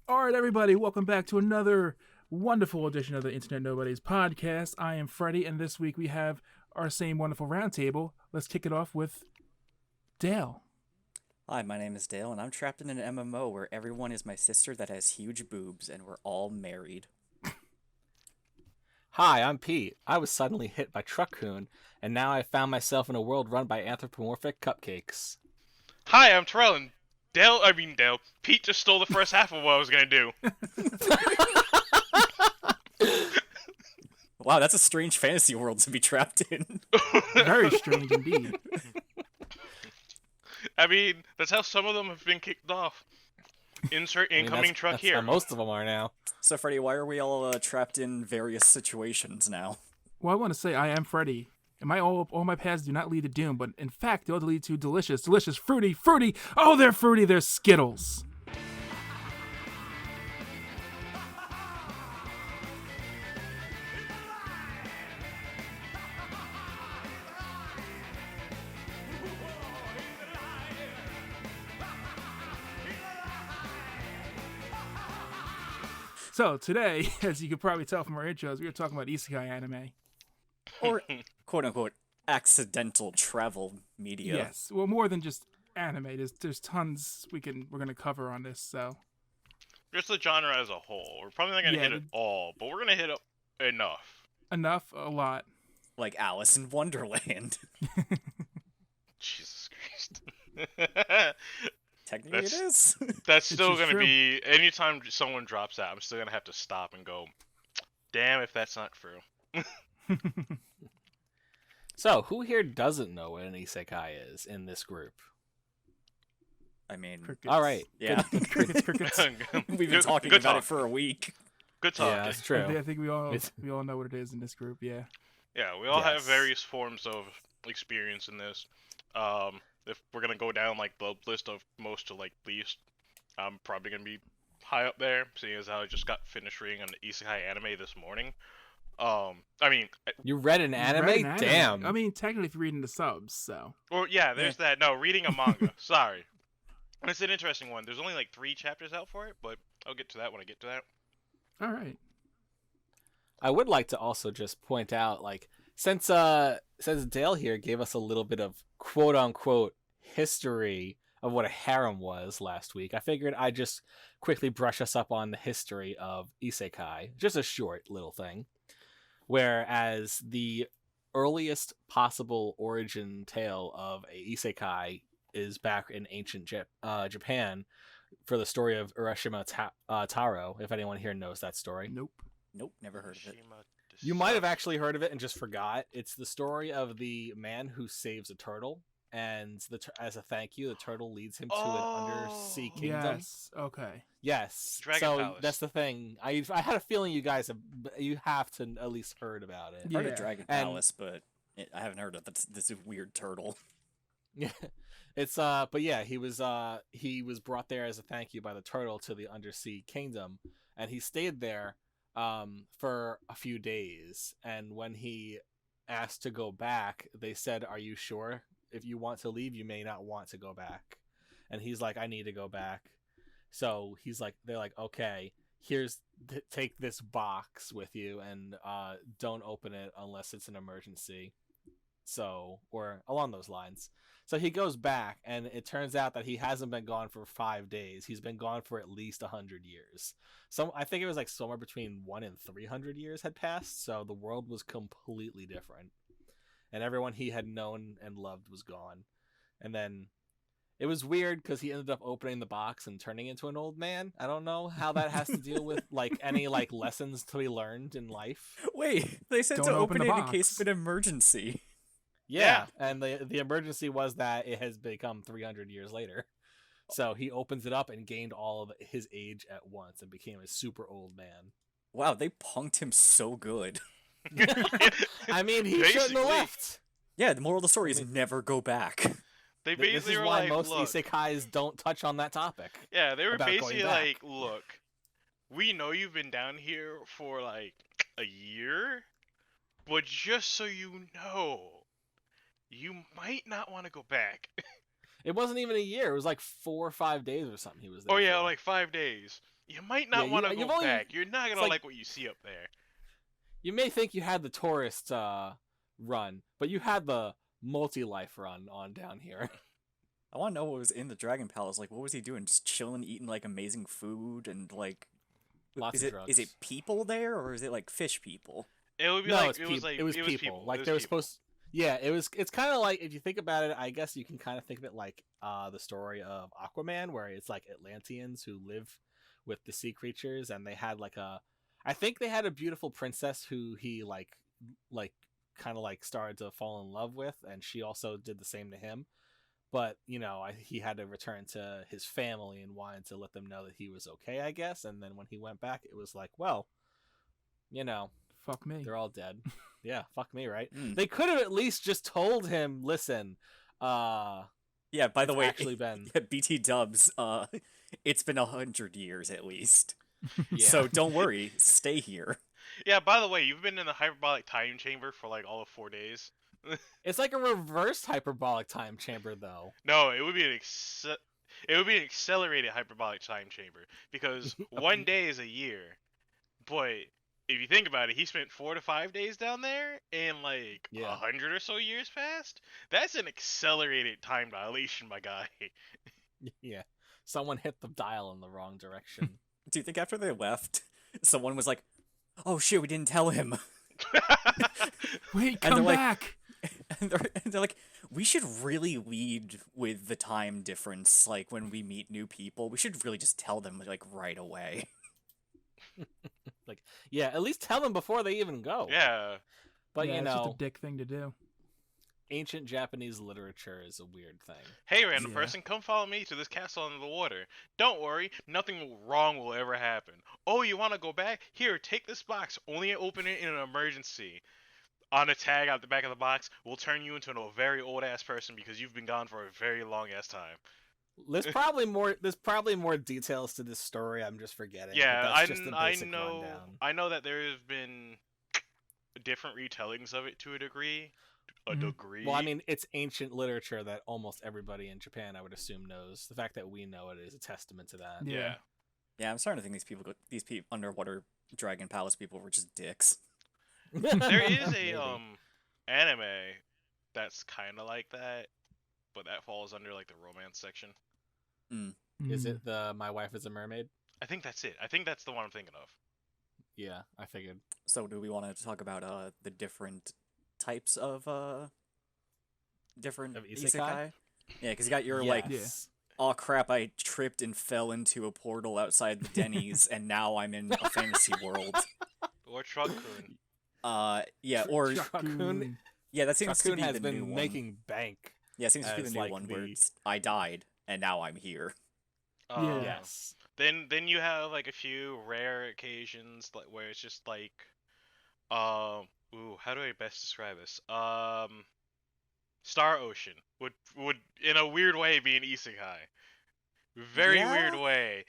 All right, everybody, welcome back to another wonderful edition of the Internet Nobodies podcast. I am Freddie, and this week we have our same wonderful roundtable. Let's kick it off with Dale. Hi, my name is Dale, and I'm trapped in an MMO where everyone is my sister that has huge boobs, and we're all married. Hi, I'm Pete. I was suddenly hit by Truckcoon, and now I found myself in a world run by anthropomorphic cupcakes. Hi, I'm Terrell, and Dale, Pete just stole the first half of what I was gonna do. Wow, that's a strange fantasy world to be trapped in. Very strange indeed. I mean, that's how some of them have been kicked off. Insert incoming truck that's here. how most of them are now. So, Freddie, why are we all trapped in various situations now? Well, I want to say I am Freddy. And all my paths do not lead to doom, but in fact, they all lead to delicious, fruity. Oh, they're fruity, they're Skittles. So today, as you can probably tell from our intros, we were talking about Isekai anime. Or, quote-unquote, accidental travel media. Yes, well, more than just anime. There's tons we're gonna cover on this. So Just the genre as a whole. We're probably not gonna hit it all, but we're gonna hit enough. A lot. Like Alice in Wonderland. Jesus Christ. Technically it is. That's still just gonna true. be, anytime someone drops that, I'm still gonna have to stop and go, damn if that's not true. So, who here doesn't know what an isekai is in this group? I mean, Crickets. All right. yeah. Crickets. We've been talking good about talk. it for a week. Good talk. Yeah, that's true. I think we all know what it is in this group. Yeah. Yeah, we all have Yes. various forms of experience in this. If we're gonna go down like the list of most to like least, I'm probably gonna be high up there, seeing as how I just got finished reading an isekai anime this morning. I mean, You read an anime? Damn. I mean, technically, if you're reading the subs, so. or yeah, there's that. No, reading a manga. Sorry, it's an interesting one. There's only like 3 chapters out for it, but I'll get to that when I get to that. All right. I would like to also just point out, like, since Dale here gave us a little bit of quote unquote history of what a harem was last week, I figured I'd just quickly brush us up on the history of isekai, just a short little thing. Whereas the earliest possible origin tale of a isekai is back in ancient Japan for the story of Urashima Taro, if anyone here knows that story. Nope. Nope, never heard of it. You might have actually heard of it and just forgot. It's the story of the man who saves a turtle, and as a thank you, the turtle leads him to an undersea kingdom. Yes. Okay. Yes. Dragon so Palace. that's the thing. I had a feeling you guys have to at least heard about it. Yeah. Heard of Dragon And- Palace, but I haven't heard of this weird turtle. Yeah. It's but yeah, he was brought there as a thank you by the turtle to the undersea kingdom, and he stayed there for a few days, and when he asked to go back, they said, "Are you sure? If you want to leave, you may not want to go back." And he's like, "I need to go back." So they're like, "Okay, take this box with you, and don't open it unless it's an emergency." So, or along those lines. So he goes back, and it turns out that he hasn't been gone for 5 days. He's been gone for at least 100 years. I think it was like somewhere between 1 and 300 years had passed. So the world was completely different, and everyone he had known and loved was gone. And then it was weird because he ended up opening the box and turning into an old man. I don't know how that has to deal with like any like lessons to be learned in life. Wait, they said Don't to open open the it in box. case of an emergency. Yeah, and the emergency was that it has become 300 years later. So he opens it up and gained all of his age at once and became a super old man. Wow, they punked him so good. I mean, he shouldn't Basically. have left. Yeah, the moral of the story is never go back. They This basically is were why like, most look, isekais don't touch on that topic. yeah, they were about going basically back. like, look, we know you've been down here for like a year, but just so you know, you might not want to go back. It wasn't even a year. It was like 4 or 5 days or something he was there Oh yeah, for. like 5 days. You might not Yeah, want to you've go only- back. You're not gonna like- like what you see up there. You may think you had the tourist run, but you had the multi-life run on down here. I want to know what was in the Dragon Palace. Like, what was he doing? Just chilling, eating like amazing food, and like, Lots is of it drugs. is it people there or is it like fish people? It would be No, like it's it was peop- like it was people. Like It was they were people. supposed. Yeah, it was. It's kind of like if you think about it, I guess you can kind of think of it like the story of Aquaman, where it's like Atlanteans who live with the sea creatures, and they had like a. I think they had a beautiful princess who he like kind of like started to fall in love with, and she also did the same to him. But you know, he had to return to his family and wanted to let them know that he was okay, I guess. And then when he went back, it was like, well, you know, Fuck me. they're all dead. Yeah, fuck me, right? Mm. They could have at least just told him, listen, Yeah. By the it's way, actually been yeah, BT Dubs. It's been 100 years at least. yeah. So don't worry, stay here. Yeah. By the way, you've been in the hyperbolic time chamber for like all of 4 days. It's like a reverse hyperbolic time chamber, though. No, it would be an accelerated hyperbolic time chamber because 1 day is a year. But if you think about it, he spent 4 to 5 days down there, and like Yeah. 100 or so years passed. That's an accelerated time dilation, my guy. Yeah, someone hit the dial in the wrong direction. Do you think after they left, someone was like, "Oh shit, we didn't tell him," Wait, And come they're like- back. and they're like, "We should really lead with the time difference. Like when we meet new people, we should really just tell them like right away." Yeah, at least tell them before they even go. Yeah. But Yeah, you it's just know, a dick thing to do. ancient Japanese literature is a weird thing. Hey, random Yeah. person, come follow me to this castle under the water. Don't worry, nothing wrong will ever happen. Oh, you want to go back? Here, take this box. Only open it in an emergency. On a tag out the back of the box, we'll turn you into a very old ass person because you've been gone for a very long ass time. There's probably more. There's probably more details to this story. I'm just forgetting. but Yeah, that's just the I basic know. rundown. I know that there have been different retellings of it to a degree. Mhm. Well, I mean, it's ancient literature that almost everybody in Japan, I would assume, knows. The fact that we know it is a testament to that. Yeah. Yeah, I'm starting to think these people underwater Dragon Palace people were just dicks. There is a Maybe. anime that's kind of like that, but that falls under like the romance section. Is Mm. it the My Wife is a Mermaid? I think that's it. I think that's the one I'm thinking of. Yeah, I figured. So do we want to talk about the different types of different Of isekai? isekai? Yeah, because you got your like, Yes. oh crap, I tripped and fell into a portal outside the Denny's, and now I'm in a fantasy world. Or Truck-kun. Yeah, or Truck-kun- yeah, that seems to Truck-kun be has the new been one. making bank. Yeah, it seems to be the as, new like, one where the- it's, I died and now I'm here. Yeah. Yes. Then you have like a few rare occasions like where it's just like, ooh, how do I best describe this? Star Ocean would in a weird way be an isekai. Very weird Yeah? way.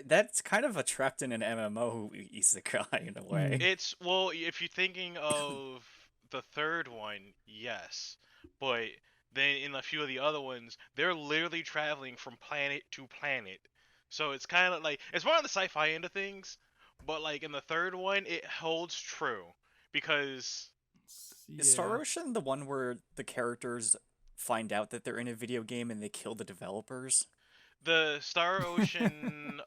That's kind of a trapped in an MMO isekai in a way. It's well, if you're thinking of the third one, yes, but then in a few of the other ones, they're literally traveling from planet to planet. So it's kind of like it's more on the sci-fi end of things, but like in the third one, it holds true because Is Star Yeah. Ocean the one where the characters find out that they're in a video game and they kill the developers? the Star Ocean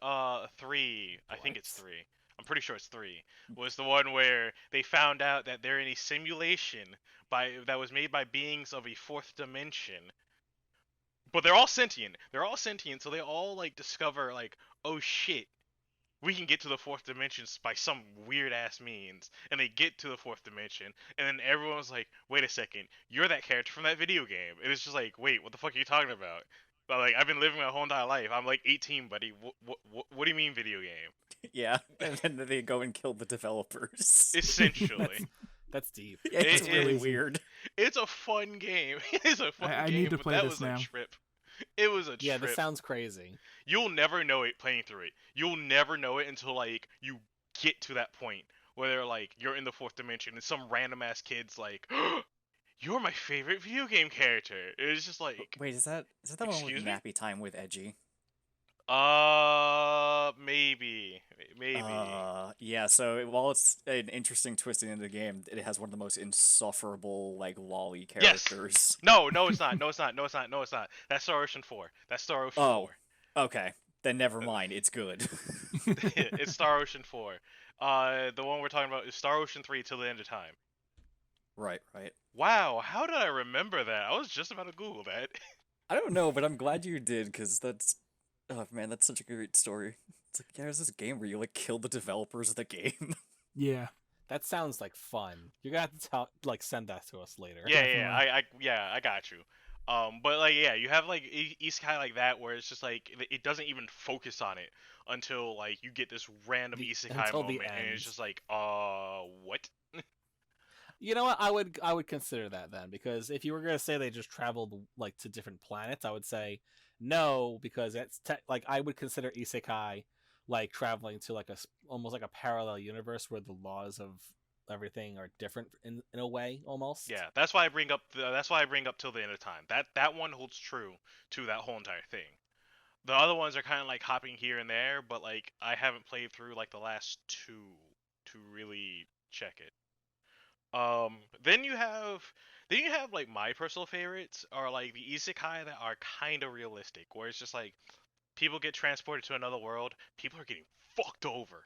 3, I think it's What? 3. I'm pretty sure it's 3. Was the one where they found out that they're in a simulation that was made by beings of a fourth dimension. But they're all sentient. They're all sentient, so they all like discover like, oh shit, we can get to the fourth dimension by some weird ass means. And they get to the fourth dimension, and then everyone's like, wait a second, you're that character from that video game. And it's just like, wait, what the fuck are you talking about? But like, I've been living my whole entire life. I'm like 18, buddy. What do you mean video game? Yeah, and then they go and kill the developers. Essentially. That's deep. Yeah, it's it really is- weird. It's a fun game. It's a fun I game, need to but play that this was now. a trip. It was a Yeah, trip. this sounds crazy. You'll never know it playing through it. You'll never know it until like you get to that point where they're like you're in the fourth dimension and some random ass kid's like, "You're my favorite video game character." It's just like, Wait, is that the one Excuse with me? Nappy Time with Edgy? Yeah, so while it's an interesting twist in the game, it has one of the most insufferable like lolly Yes. characters. No, no, it's not. No, it's not. No, it's not. No, it's not. That's Star Ocean 4. That's Star Ocean Oh, 4. okay. Then never mind. It's good. It's Star Ocean 4. The one we're talking about is Star Ocean 3 till the end of time. Right, right. Wow, how did I remember that? I was just about to Google that. I don't know, but I'm glad you did, because that's... Oh, man, that's such a great story. It's like, yeah, there's this game where you, like, kill the developers of the game. Yeah. That sounds like fun. You're gonna have to send that to us later. Yeah, I got you. But like, yeah, you have like isekai like that where it's just like it doesn't even focus on it until like you get this random isekai until the moment, and end. it's just like, what? You know what? I would consider that then, because if you were gonna say they just traveled like to different planets, I would say no, because it's like I would consider isekai like traveling to like almost like a parallel universe where the laws of everything are different in a way almost. Yeah, that's why I bring up till the end of time. That one holds true to that whole entire thing. The other ones are kind of like hopping here and there, but like I haven't played through like the last two to really check it. Then you have like my personal favorites are like the isekai that are kind of realistic, where it's just like people get transported to another world, people are getting fucked over.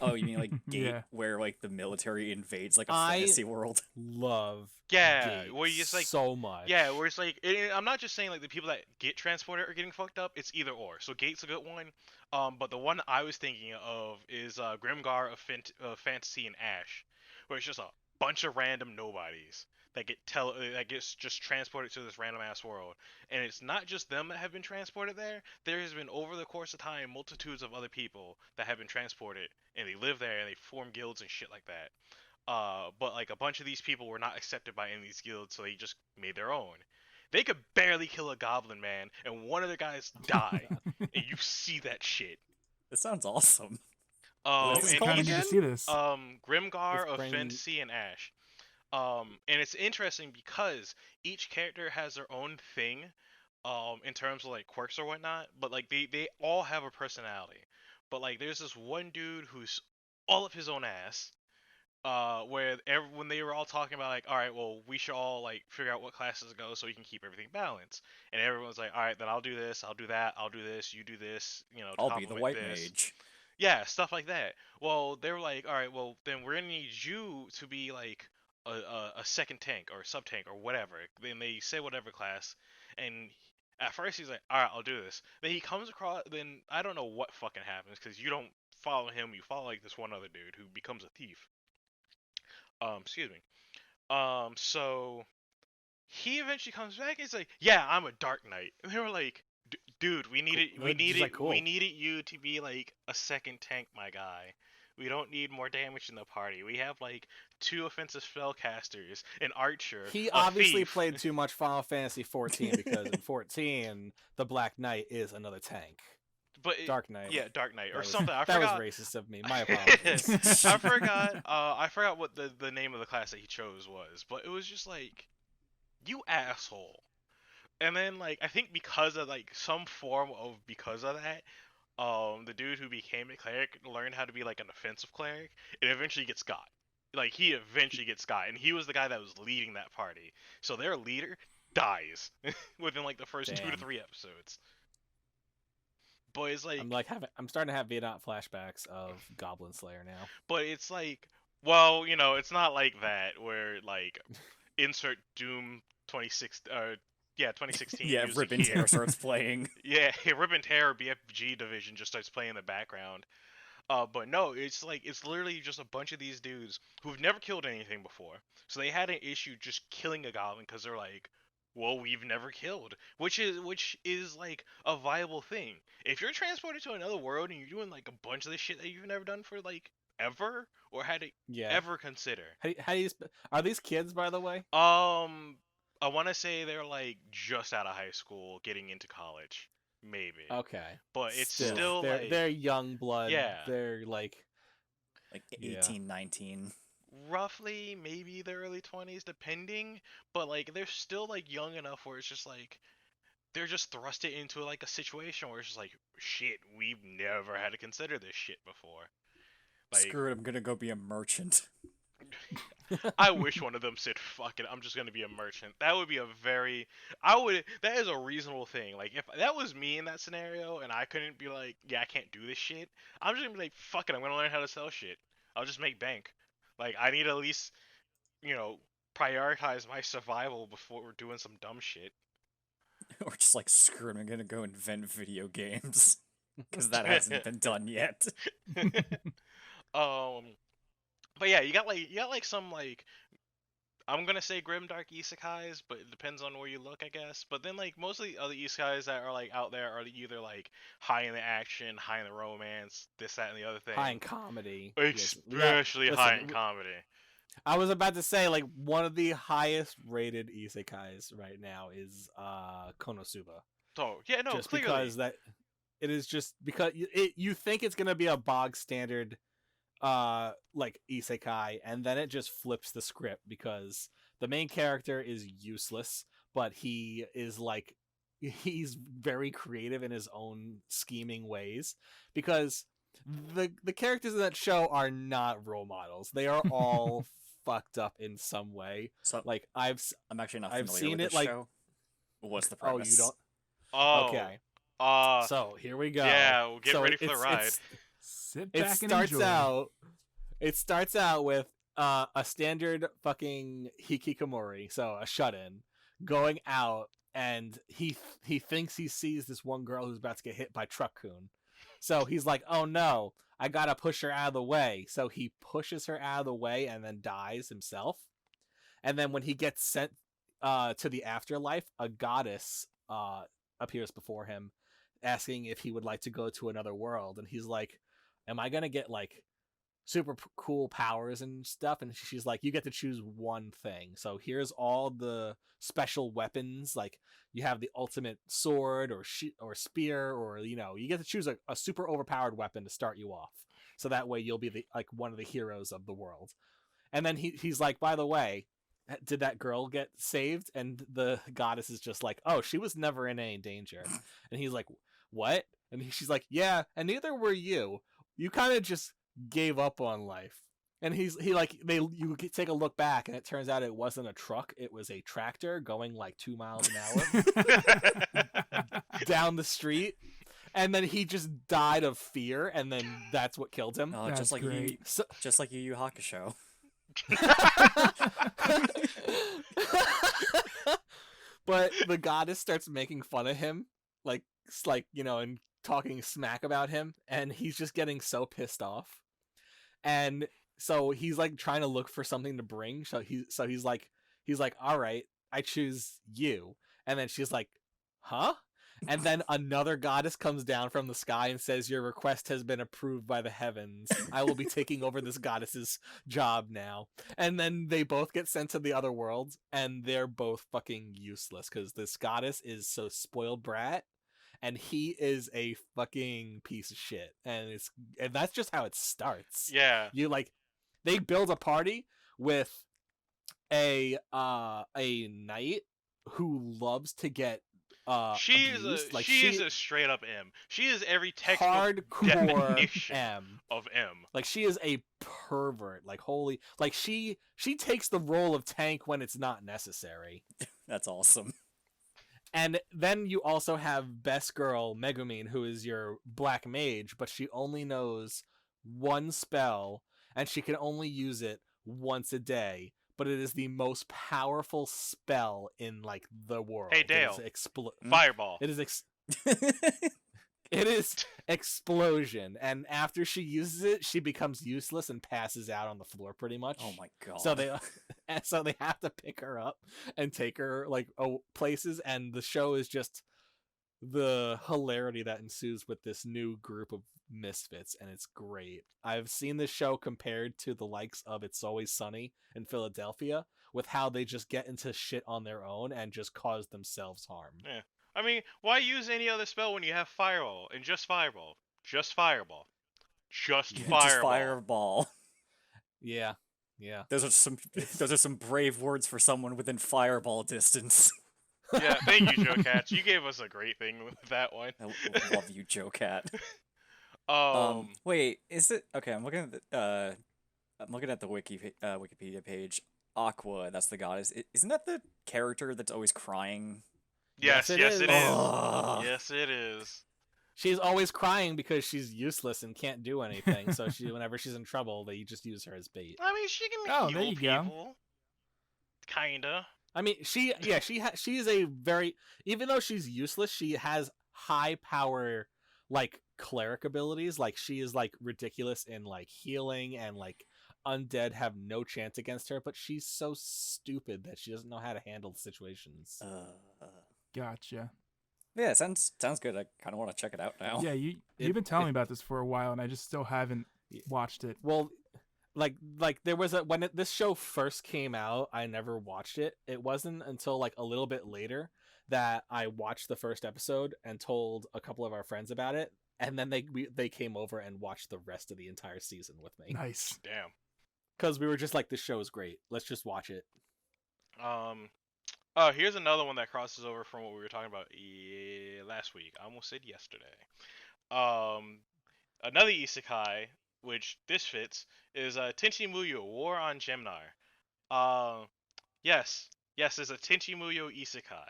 Oh, you mean like Gate, Yeah. where like the military invades like a I fantasy world? Love Yeah, Gate where you just like so much. yeah, where it's like I'm not just saying like the people that get transported are getting fucked up. It's either or. So Gate's a good one. But the one I was thinking of is Grimgar of Fantasy and Ash, where it's just a bunch of random nobodies that gets just transported to this random ass world, and it's not just them that have been transported there. There has been over the course of time multitudes of other people that have been transported, and they live there and they form guilds and shit like that. But like a bunch of these people were not accepted by any of these guilds, so they just made their own. They could barely kill a goblin man, and one of the guys die, and you see that shit. This sounds awesome. I What's it And called kind of he's need to again? see this. Grimgar It's of brain- Fantasy and Ash. And it's interesting because each character has their own thing, in terms of like quirks or whatnot. But like they all have a personality. But like there's this one dude who's all up his own ass. When they were all talking about like, all right, well, we should all like figure out what classes to go so we can keep everything balanced. And everyone's like, all right, then I'll do this, I'll do that, I'll do this, you do this, to I'll be the complement white this. mage. Yeah, stuff like that. Well, they were like, all right, well, then we're gonna need you to be like a second tank or sub tank or whatever. Then they say whatever class, and at first he's like, all right, I'll do this. Then he comes across, then I don't know what fucking happens because you don't follow him, you follow like this one other dude who becomes a thief. Excuse me. So he eventually comes back and he's like, yeah, I'm a Dark Knight. And they were like, dude, we needed you to be like a second tank, my guy. We don't need more damage in the party. We have like 2 offensive spellcasters, an archer. He a obviously thief. played too much Final Fantasy 14 because in 14 the Black Knight is another tank. But Dark Knight. Yeah, Dark Knight or That was- something. I that forgot. was racist of me. My apologies. I forgot. I forgot what the name of the class that he chose was, but it was just like, you asshole. And then like I think because of like some form of because of that, the dude who became a cleric learned how to be like an offensive cleric, and eventually gets got. Like he eventually gets got, and he was the guy that was leading that party. So their leader dies within like the first 2 to Damn. 3 episodes. But it's like, I'm starting to have Vietnam flashbacks of Goblin Slayer now. but it's like, well, it's not like that where like insert Doom 2016. Yeah, music Rip and here. Tear starts playing. Yeah, Rip and Tear BFG division just starts playing in the background. But no, it's like it's literally just a bunch of these dudes who've never killed anything before. So they had an issue just killing a goblin because they're like, well, we've never killed, which is like a viable thing. If you're transported to another world and you're doing like a bunch of this shit that you've never done for like ever or had to Yeah. ever consider. How do you are these kids, by the way? I want to say they're like just out of high school, getting into college, maybe. Okay. But it's still they're, like they're young blood. Yeah. They're like Like Yeah. 18, 19. roughly maybe the early 20s, depending. But like they're still like young enough where it's just like they're just thrusted into like a situation where it's just like, shit, we've never had to consider this shit before. Like, Screw it, I'm gonna go be a merchant. I wish one of them said, "Fuck it, I'm just gonna be a merchant." That would be that is a reasonable thing. Like, if that was me in that scenario and I couldn't be like, yeah, I can't do this shit, I'm just gonna be like, fuck it, I'm gonna learn how to sell shit. I'll just make bank. Like, I need to at least, prioritize my survival before we're doing some dumb shit. Or just like, screw it, I'm gonna go invent video games. Because that hasn't been done yet. But yeah, you got like some like, I'm gonna say grimdark isekais, but it depends on where you look, I guess. But then like most of the other isekais that are like out there are either like high in the action, high in the romance, this, that, and the other thing. High in comedy. Especially high in comedy. I was about to say, like, one of the highest rated isekais right now is Konosuba. So yeah, no, just clearly. because that it is just because you think it's gonna be a bog standard like isekai, and then it just flips the script because the main character is useless, but he is like, he's very creative in his own scheming ways, because the characters in that show are not role models. They are all fucked up in some way. So like I'm actually not familiar seen with it this like show. What's the oh, premise? you don't. Oh. Okay. So here we go. Yeah, we'll get ready for the ride. Sit back and enjoy. It starts out with a standard fucking hikikomori, so a shut-in, going out, and he thinks he sees this one girl who's about to get hit by Truck-kun. So he's like, oh no, I gotta push her out of the way. So he pushes her out of the way and then dies himself. And then when he gets sent to the afterlife, a goddess appears before him, asking if he would like to go to another world. And he's like, am I gonna get like super cool powers and stuff? And she's like, you get to choose one thing. So here's all the special weapons. Like, you have the ultimate sword or spear, or you get to choose a super overpowered weapon to start you off, so that way you'll be one of the heroes of the world. And then he's like, by the way, did that girl get saved? And the goddess is just like, oh, she was never in any danger. And he's like, what? And she's like, yeah, and neither were you. You kind of just gave up on life. And you take a look back, and it turns out it wasn't a truck, it was a tractor going like 2 miles an hour down the street. And then he just died of fear, and then that's what killed him. Oh, just like Yu Yu Hakusho. But the goddess starts making fun of him, and talking smack about him, and he's just getting so pissed off. And so he's like trying to look for something to bring. So he's like, all right, I choose you. And then she's like, huh? And then another goddess comes down from the sky and says, your request has been approved by the heavens. I will be taking over this goddess's job now. And then they both get sent to the other world, and they're both fucking useless because this goddess is so spoiled brat, and he is a fucking piece of shit. And that's just how it starts. Yeah. They build a party with a knight who loves to get she abused. is a straight up M. She is every textbook hardcore definition M of M. Like, she is a pervert. Like, holy, like she takes the role of tank when it's not necessary. That's awesome. And then you also have best girl Megumin, who is your black mage, but she only knows one spell, and she can only use it once a day. But it is the most powerful spell in like the world. Hey Dale, it fireball. It is it is explosion, and after she uses it, she becomes useless and passes out on the floor pretty much. Oh my god! So they have to pick her up and take her like places, and the show is just the hilarity that ensues with this new group of misfits, and it's great. I've seen this show compared to the likes of It's Always Sunny in Philadelphia, with how they just get into shit on their own and just cause themselves harm. Yeah. I mean, why use any other spell when you have fireball and just fireball? Just fireball. Just fireball. Just fireball. Yeah. Those are some brave words for someone within fireball distance. Yeah, thank you, Joe Cats. You gave us a great thing with that one. I love you, Joe Cat. Wait, is it okay? I'm looking at the Wikipedia page. Aqua, that's the goddess. Isn't that the character that's always crying? Yes, Yes, it yes, is. it is. Ugh. Yes, it is. She's always crying because she's useless and can't do anything. So whenever she's in trouble, they just use her as bait. I mean, she can Oh, heal there you go. people. Kinda. I mean, she is a very, even though she's useless, she has high power, like cleric abilities. Like she is like ridiculous in like healing, and like undead have no chance against her. But she's so stupid that she doesn't know how to handle situations. Gotcha. Yeah, sounds good. I kind of want to check it out now. Yeah, you've been telling me about this for a while, and I just still haven't watched it. Well, like there was this show first came out, I never watched it. It wasn't until like a little bit later that I watched the first episode and told a couple of our friends about it, and then they came over and watched the rest of the entire season with me. Nice. Damn. Because we were just like, this show is great. Let's just watch it. Here's another one that crosses over from what we were talking about last week. I almost said yesterday. Another isekai, which this fits, is Tenchi Muyo, War on Gemnar. Yes, there's a Tenchi Muyo isekai.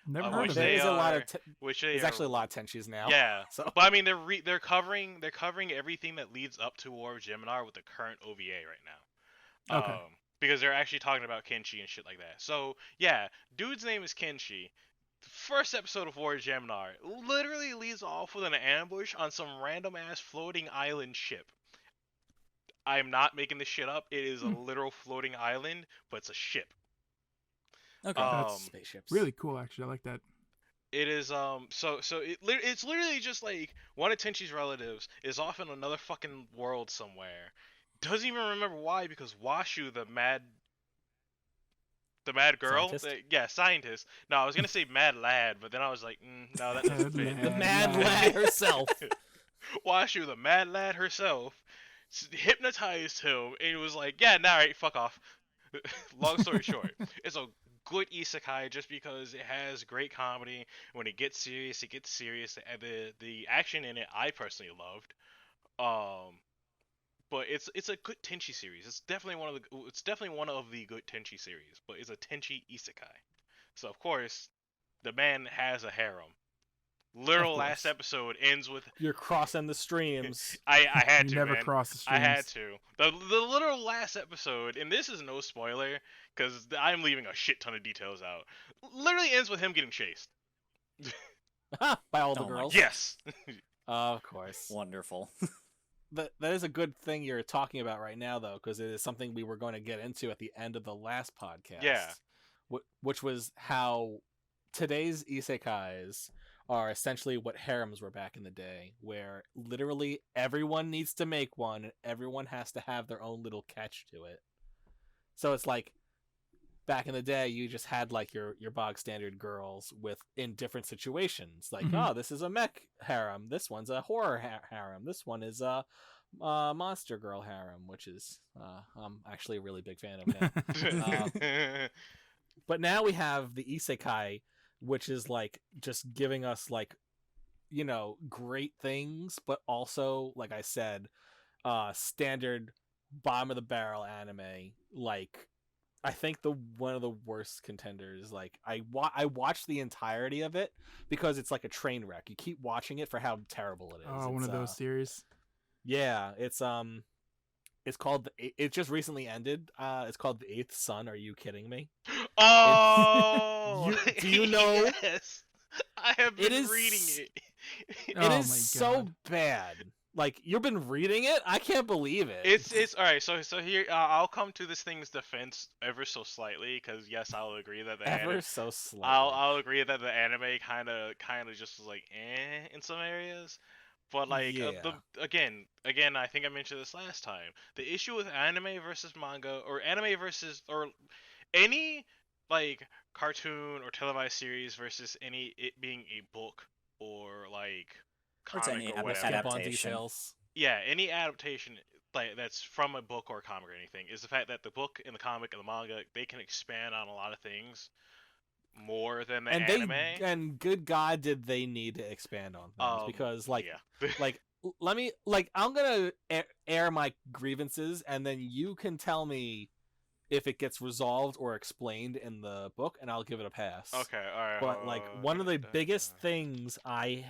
Never heard which of There it. they is a lot are- of there's actually a lot of tensions now. Yeah, So but I mean they're covering everything that leads up to War of Geminar with the current OVA right now. Okay. Because they're actually talking about Kenshi and shit like that. So yeah, dude's name is Kenshi. The first episode of War of Geminar literally leads off with an ambush on some random ass floating island ship. I'm not making this shit up. It is a literal floating island, but it's a ship. Okay. That's spaceships. Really cool, actually. I like that. It is it's literally just like one of Tenchi's relatives is off in another fucking world somewhere. Doesn't even remember why, because Washu, the mad girl, Scientist? scientist. No, I was gonna say mad lad, but then I was like, no, that doesn't fit. The mad lad herself. Washu, the mad lad herself, hypnotized him, and he was like, yeah, nah, right, fuck off. Long story short, it's a good isekai just because it has great comedy. When it gets serious, it gets serious. The action in it, I personally loved. But it's a good Tenchi series. It's definitely one of the good Tenchi series. But it's a Tenchi isekai. So of course, the man has a harem. Literal last episode ends with You're crossing the streams. I had You to, never man. cross the I streams. had to. The literal last episode, and this is no spoiler, because I'm leaving a shit ton of details out. Literally ends with him getting chased. By all the Oh my girls. Yes. Of course. Wonderful. That is a good thing you're talking about right now, though, because it is something we were going to get into at the end of the last podcast. Yeah. Which was how today's isekais are essentially what harems were back in the day, where literally everyone needs to make one, and everyone has to have their own little catch to it. So it's like, back in the day, you just had like your bog standard girls in different situations. Like, Mhm. oh, this is a mech harem. This one's a horror harem. This one is a monster girl harem, which is I'm actually a really big fan of now. But now we have the isekai, which is like just giving us like, great things, but also, like I said, standard bottom of the barrel anime. Like, I think one of the worst contenders. Like, I watched the entirety of it because it's like a train wreck. You keep watching it for how terrible it is. Oh, one of those series. Yeah, it's called. It just recently ended. It's called The Eighth Son. Are you kidding me? Oh, Do you know? Yes, I have been It is- reading it. It Oh is my so God. bad. Like, you've been reading it? I can't believe it. It's all right. So here I'll come to this thing's defense ever so slightly, because yes, I'll agree that the ever anime, so slightly. I'll agree that the anime kind of just was like in some areas. But like Yeah. again, I think I mentioned this last time. The issue with anime versus manga, or anime versus or any like cartoon or televised series versus it being a book or like Or it's comic any or whatever. Skip on adaptation. details. Yeah, any adaptation like that's from a book or a comic or anything is the fact that the book and the comic and the manga, they can expand on a lot of things more than the And anime. and good God, did they need to expand on things? Because like yeah. let me I'm gonna air my grievances, and then you can tell me if it gets resolved or explained in the book, and I'll give it a pass. Okay, alright. But like one of the biggest things I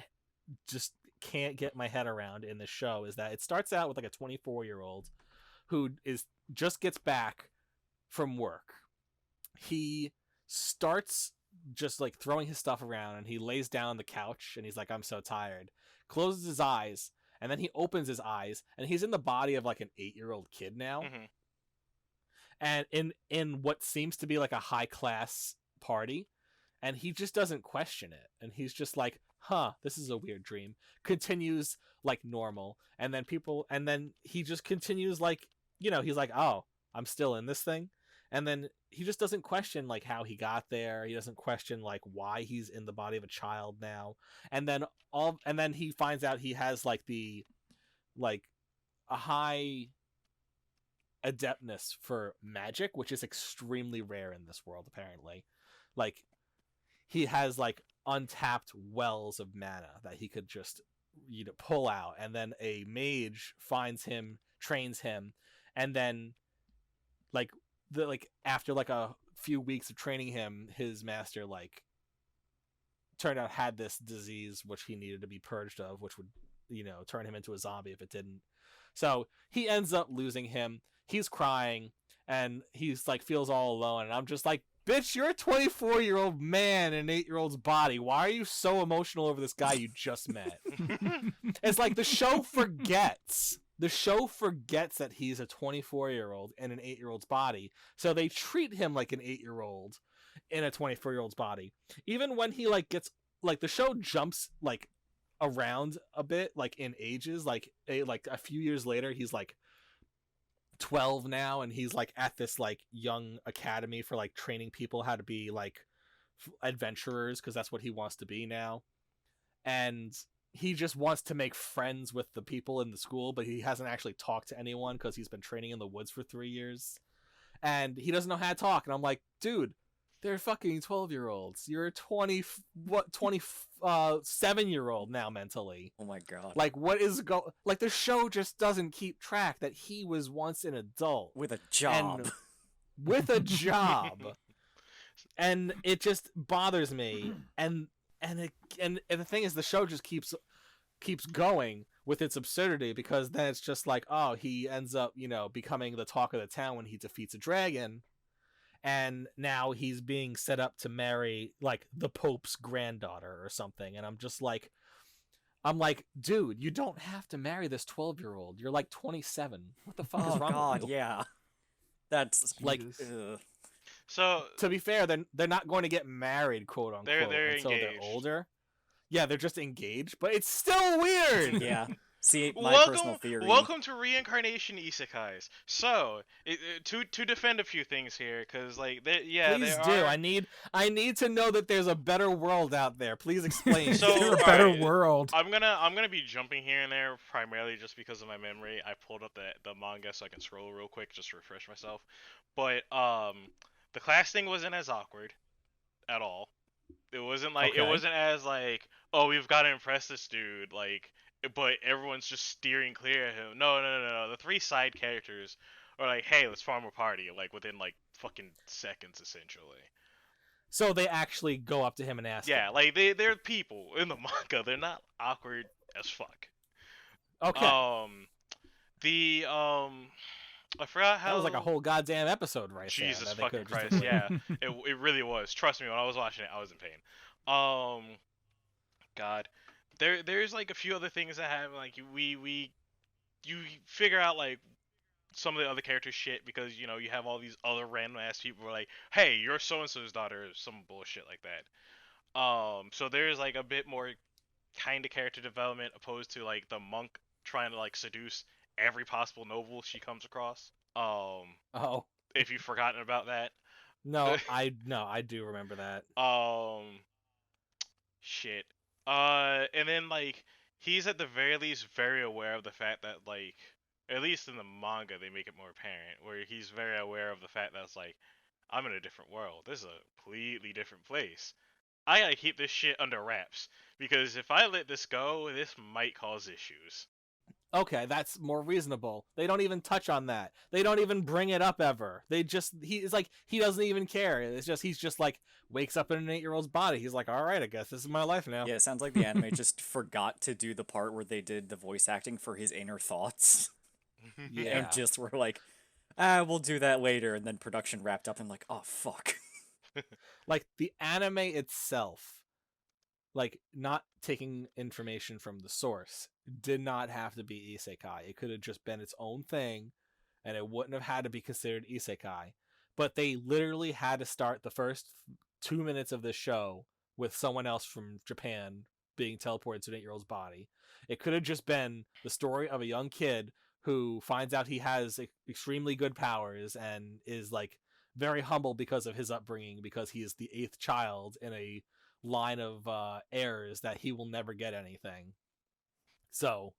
just can't get my head around in the show is that it starts out with like a 24-year-old who just gets back from work. He starts just like throwing his stuff around, and he lays down on the couch, and he's like, I'm so tired. Closes his eyes, and then he opens his eyes, and he's in the body of like an 8-year-old kid now. Mm-hmm. And in what seems to be like a high class party, and he just doesn't question it, and he's just like, this is a weird dream. Continues like normal, and then he just continues like, he's like, oh, I'm still in this thing. And then he just doesn't question like how he got there. He doesn't question like why he's in the body of a child now. And then he finds out he has like a high adeptness for magic, which is extremely rare in this world apparently. Like he has like untapped wells of mana that he could just pull out, and then a mage finds him, trains him, and then after like a few weeks of training him, his master like turned out had this disease which he needed to be purged of, which would turn him into a zombie if it didn't. So he ends up losing him. He's crying, and he's like feels all alone, and I'm just like, bitch, you're a 24-year-old man in an 8-year-old's body. Why are you so emotional over this guy you just met? It's like the show forgets that he's a 24-year-old in an 8-year-old's body, so they treat him like an 8-year-old in a 24-year-old's body. Even when he like gets like, the show jumps like around a bit like in ages, like a few years later he's like 12 now, and he's like at this like young academy for like training people how to be like adventurers, because that's what he wants to be now. And he just wants to make friends with the people in the school, but he hasn't actually talked to anyone because he's been training in the woods for 3 years, and he doesn't know how to talk. And I'm like, dude, they're fucking 12-year-olds. You're a 27-year-old now mentally. Oh my god. Like, what is like, the show just doesn't keep track that he was once an adult With a job. And it just bothers me. And the thing is, the show just keeps going with its absurdity, because then it's just like, oh, he ends up becoming the talk of the town when he defeats a dragon. And now he's being set up to marry like the Pope's granddaughter or something. And I'm like, dude, you don't have to marry this 12-year-old. You're like 27. What the fuck is wrong God, with you? yeah. That's like, so to be fair, they're not going to get married, quote unquote, they're until engaged. they're older. Yeah, they're just engaged, but it's still weird. yeah. See, my personal theory. Welcome to reincarnation isekais. So, to defend a few things here, because like, Please do. I need to know that there's a better world out there. Please explain. So, a better world. I'm gonna be jumping here and there primarily just because of my memory. I pulled up the manga so I can scroll real quick just to refresh myself. But the class thing wasn't as awkward at all. It wasn't like it wasn't as like, oh, we've got to impress this dude, like, but everyone's just steering clear of him. No. The 3 side characters are like, hey, let's form a party, like within like fucking seconds, essentially. So they actually go up to him and ask him. Like they're people in the manga. They're not awkward as fuck. Okay. I forgot how. That was like a whole goddamn episode right there. Jesus fucking Christ, yeah. It really was. Trust me, when I was watching it, I was in pain. God. There's like a few other things that happen, like you figure out like some of the other characters' shit, because you have all these other random ass people who are like, hey, you're so and so's daughter, or some bullshit like that. So there's like a bit more kind of character development opposed to like the monk trying to like seduce every possible noble she comes across. If you've forgotten about that. No, I do remember that. Shit. And then like he's at the very least very aware of the fact that, like, at least in the manga they make it more apparent, where he's very aware of the fact that it's like, I'm in a different world. This is a completely different place. I gotta keep this shit under wraps, because if I let this go, this might cause issues. okay, that's more reasonable. They don't even touch on that. They don't even bring it up ever. He's like, he doesn't even care. He's just like, wakes up in an 8-year-old's body. He's like, all right, I guess this is my life now. Yeah, it sounds like the anime just forgot to do the part where they did the voice acting for his inner thoughts. Yeah. And just were like, we'll do that later. And then production wrapped up and like, oh, fuck. Like, the anime itself, like, not taking information from the source, did not have to be isekai. It could have just been its own thing, and it wouldn't have had to be considered isekai. But they literally had to start the first 2 minutes of this show with someone else from Japan being teleported to an 8-year-old's body. It could have just been the story of a young kid who finds out he has extremely good powers and is like very humble because of his upbringing, because he is the 8th child in a line of heirs that he will never get anything. So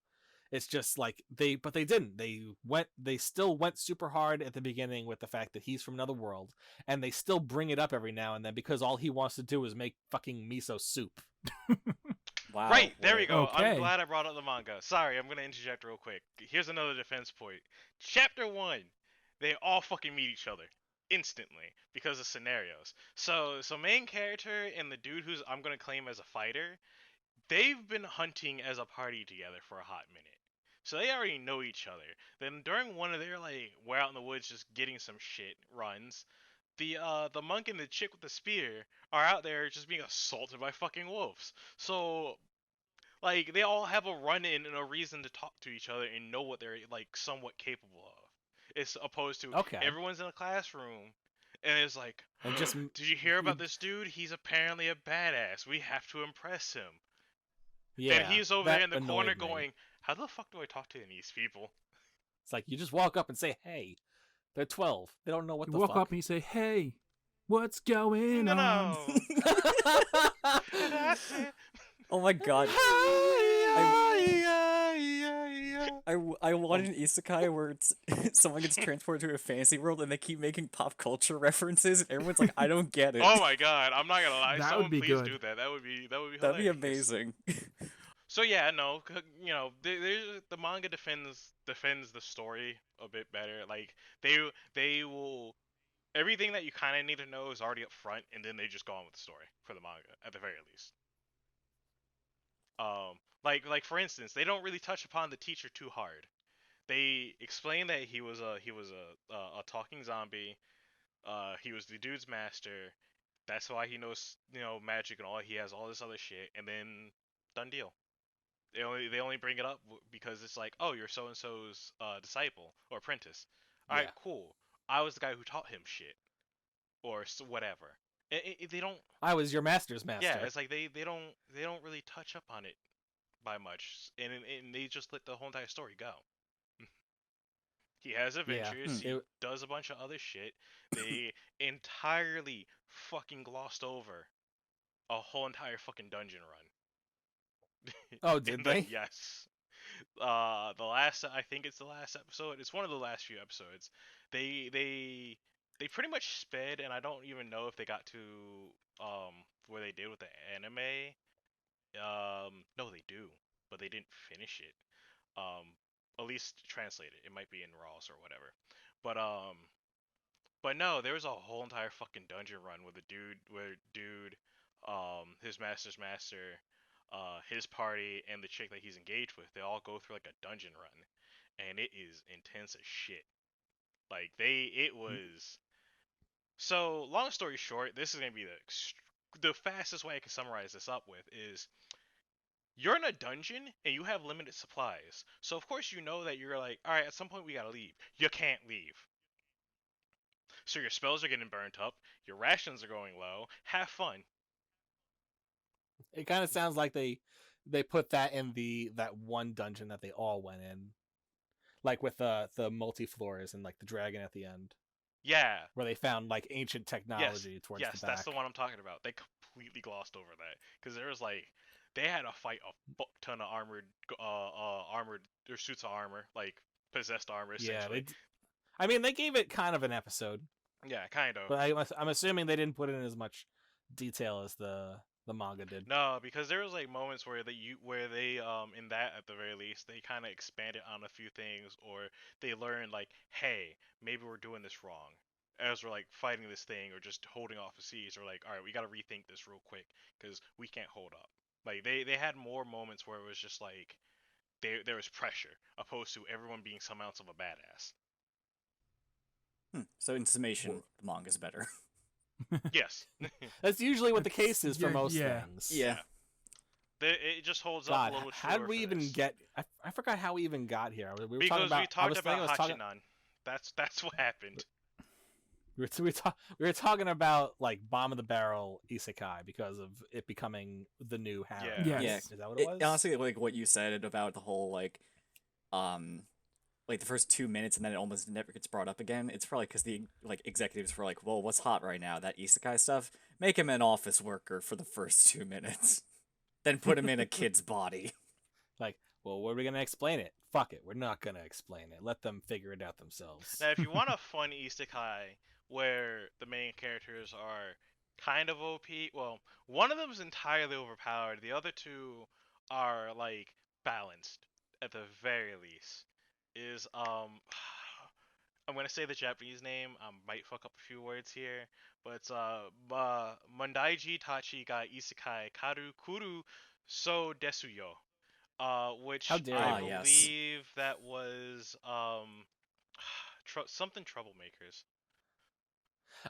it's just like they didn't. They still went super hard at the beginning with the fact that he's from another world, and they still bring it up every now and then because all he wants to do is make fucking miso soup. Wow. Right, there we go. Okay. I'm glad I brought up the manga. Sorry, I'm gonna interject real quick. Here's another defense point. Chapter 1, they all fucking meet each other instantly because of scenarios. So main character and the dude who's I'm gonna claim as a fighter, they've been hunting as a party together for a hot minute. So they already know each other. Then during one of their like we're out in the woods just getting some shit runs, the monk and the chick with the spear are out there just being assaulted by fucking wolves. So like they all have a run-in and a reason to talk to each other and know what they're like somewhat capable of. It's opposed to Okay. everyone's in a classroom and it's like, And just did you hear about this dude? He's apparently a badass. We have to impress him. yeah, And he's over that there in the corner annoyed me. going, how the fuck do I talk to these people? It's like you just walk up and say, "Hey, they're 12. They don't know what You the walk fuck." up and you say, "Hey, what's going No, on?" no. And I said, Oh my god. I want an isekai where it's someone gets transported to a fantasy world and they keep making pop culture references and everyone's like, I don't get it. oh my god, I'm not gonna lie. That Someone would be please good. do that. That would be That'd be hilarious. amazing. So yeah, no, you know, the manga defends the story a bit better. Like they will everything that you kind of need to know is already up front, and then they just go on with the story for the manga at the very least. Like for instance, they don't really touch upon the teacher too hard. They explain that he was a talking zombie. He was the dude's master. That's why he knows magic and all. He has all this other shit, and then done deal. They only bring it up because it's like, oh, you're so and so's disciple or apprentice. All right, Yeah. cool. I was the guy who taught him shit, or whatever. They don't. I was your master's master. Yeah, it's like they don't really touch up on it by much, and they just let the whole entire story go. He has adventures. He does a bunch of other shit. They entirely fucking glossed over a whole entire fucking dungeon run. Oh, did they? Yes. I think it's the last episode. It's one of the last few episodes. They pretty much sped, and I don't even know if they got to where they did with the anime. No, they do, but they didn't finish it. At least translate it. It might be in Raws or whatever. But no, there was a whole entire fucking dungeon run with his master's master, his party, and the chick that he's engaged with. They all go through like a dungeon run, and it is intense as shit. Like it was. So long story short, this is gonna be the fastest way I can summarize this up with is. You're in a dungeon and you have limited supplies. So of course you know that you're like, all right, at some point we gotta leave. You can't leave. So your spells are getting burnt up, your rations are going low. Have fun. It kind of sounds like they put that in that one dungeon that they all went in, like with the multi floors and like the dragon at the end. Yeah. Where they found like ancient technology towards the back. Yes, that's the one I'm talking about. They completely glossed over that because there was like they had to fight a fuck ton of armored or suits of armor, like possessed armor essentially. Yeah, I mean they gave it kind of an episode. Yeah, kind of. But I'm assuming they didn't put in as much detail as the The manga did. No, because there was like moments where they in that at the very least they kind of expanded on a few things, or they learned like, hey, maybe we're doing this wrong as we're like fighting this thing or just holding off a siege, or like, all right, we got to rethink this real quick because we can't hold up. Like they had more moments where it was just like there was pressure opposed to everyone being some ounce of a badass. So in summation, the manga's better. Yes. That's usually what the case is for yeah, most yeah. things. Yeah. It just holds up God, a little how truer did we for even this. get? I forgot how we even got here. We were Because talking about. we talked about I was talking. Hachinan. That's what happened. We were talking about like bomb of the barrel isekai because of it becoming the new harem. Yeah. Yes. Yeah. Is that what it was? Honestly, like what you said about the whole like the first 2 minutes and then it almost never gets brought up again. It's probably because the like executives were like, well, what's hot right now? That isekai stuff. Make him an office worker for the first 2 minutes, then put him in a kid's body. Like, well, what are we gonna explain it? Fuck it, we're not gonna explain it. Let them figure it out themselves. Now, if you want a fun isekai where the main characters are kind of OP, well, one of them is entirely overpowered. The other two are like balanced at the very least. Is I'm gonna say the Japanese name. I might fuck up a few words here, but it's Mondaiji Tachi ga Isekai Karu Kuru So Desuyo. Which How dare I you. Yes. believe that was something troublemakers.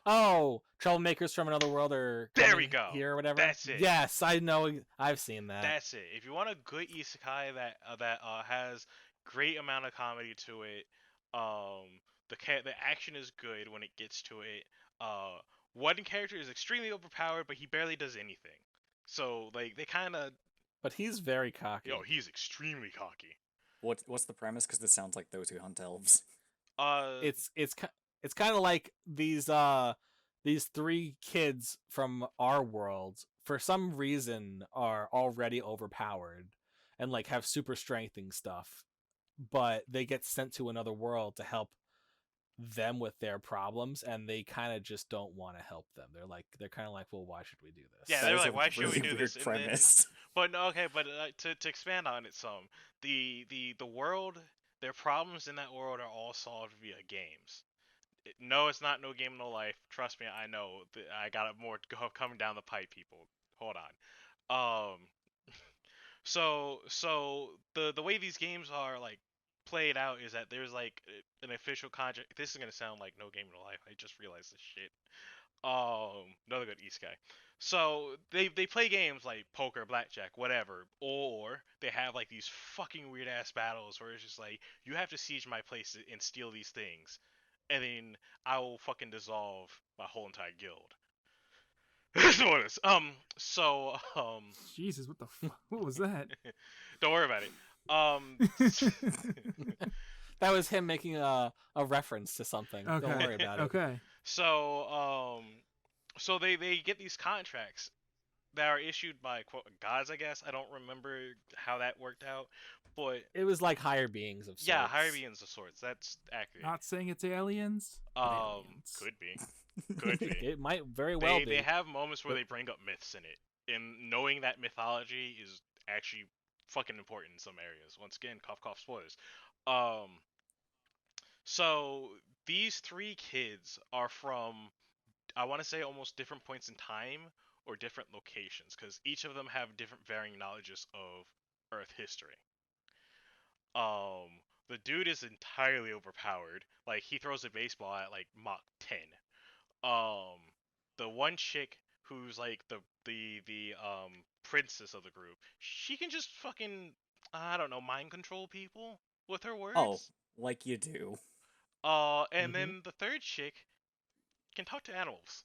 Oh, troublemakers from another world are There coming we go. here or whatever. That's it. Yes, I know. I've seen that. That's it. If you want a good isekai that has great amount of comedy to it, the action is good when it gets to it. One character is extremely overpowered, but he barely does anything. So like they kind of, But he's very cocky. he's extremely cocky. What's the premise? Because this sounds like those who hunt elves. It's kind of like these three kids from our world for some reason are already overpowered and like have super strength and stuff, but they get sent to another world to help them with their problems, and they kind of just don't want to help them. They're kind of like, well, why should we do this? Yeah, That they're is like, a why should we really do weird this? And then- premise. But no, okay, but to expand on it some, the world, their problems in that world are all solved via games. No, it's not No Game No Life. Trust me, I know. I got more coming down the pipe, people. Hold on. So the way these games are like played out is that there's like an official contract. This is gonna sound like No Game No Life. I just realized this shit. Another good East guy. So they play games like poker, blackjack, whatever, or they have like these fucking weird ass battles where it's just like you have to siege my place and steal these things, and then I will fucking dissolve my whole entire guild. That's what it is. Jesus, what the fuck? What was that? Don't worry about it. That was him making a reference to something. Okay. Don't worry about it. Okay. So they get these contracts that are issued by quote gods, I guess. I don't remember how that worked out, but It was like higher beings of sorts. yeah, higher beings of sorts. That's accurate. Not saying it's aliens. but aliens. Could be, could be. It might very well be. They have moments where they bring up myths in it, and knowing that mythology is actually fucking important in some areas. Once again, cough cough spoilers. So these three kids are from, I want to say, almost different points in time or different locations, because each of them have different varying knowledges of Earth history. The dude is entirely overpowered. Like he throws a baseball at like Mach 10. The one chick who's like the princess of the group, she can just fucking, I don't know, mind control people with her words. Oh, like you do. And then the third chick can talk to animals.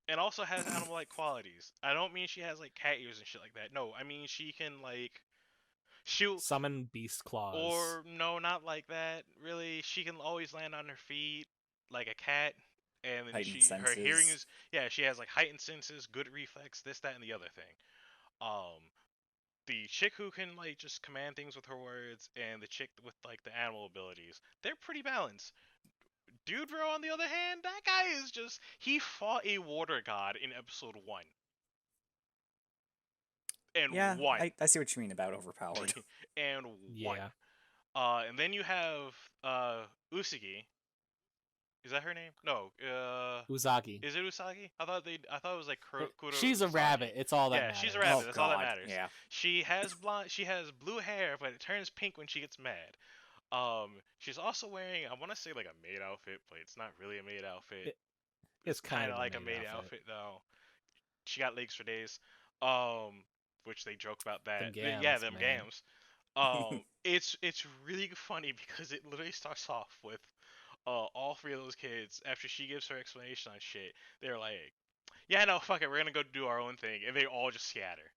And also has animal-like qualities. I don't mean she has like cat ears and shit like that. No, I mean she can like shoot. Summon beast claws. Or no, not like that. Really, she can always land on her feet like a cat. And then Heightened her hearing senses. is, yeah, she has like heightened senses, good reflex, this, that, and the other thing. The chick who can like just command things with her words, and the chick with like the animal abilities, they're pretty balanced. Dude Bro, on the other hand, that guy is just, he fought a water god in episode 1. and Yeah, one. I see what you mean about overpowered. And one. Yeah. And then you have Usagi. Is that her name? No. Uzagi. Is it Usagi? I thought it was like Kuro She's a Usagi. rabbit. It's all that Yeah, matters. she's a rabbit. Oh That's all that God, matters. yeah. She has blue hair, but it turns pink when she gets mad. She's also wearing, I want to say like a maid outfit, but it's not really a maid outfit. It's kind of like a maid outfit though. She got legs for days. Which they joke about that. Yeah, them gams. It's really funny because it literally starts off with all three of those kids, after she gives her explanation on shit, they're like, yeah, no, fuck it, we're gonna go do our own thing, and they all just scatter.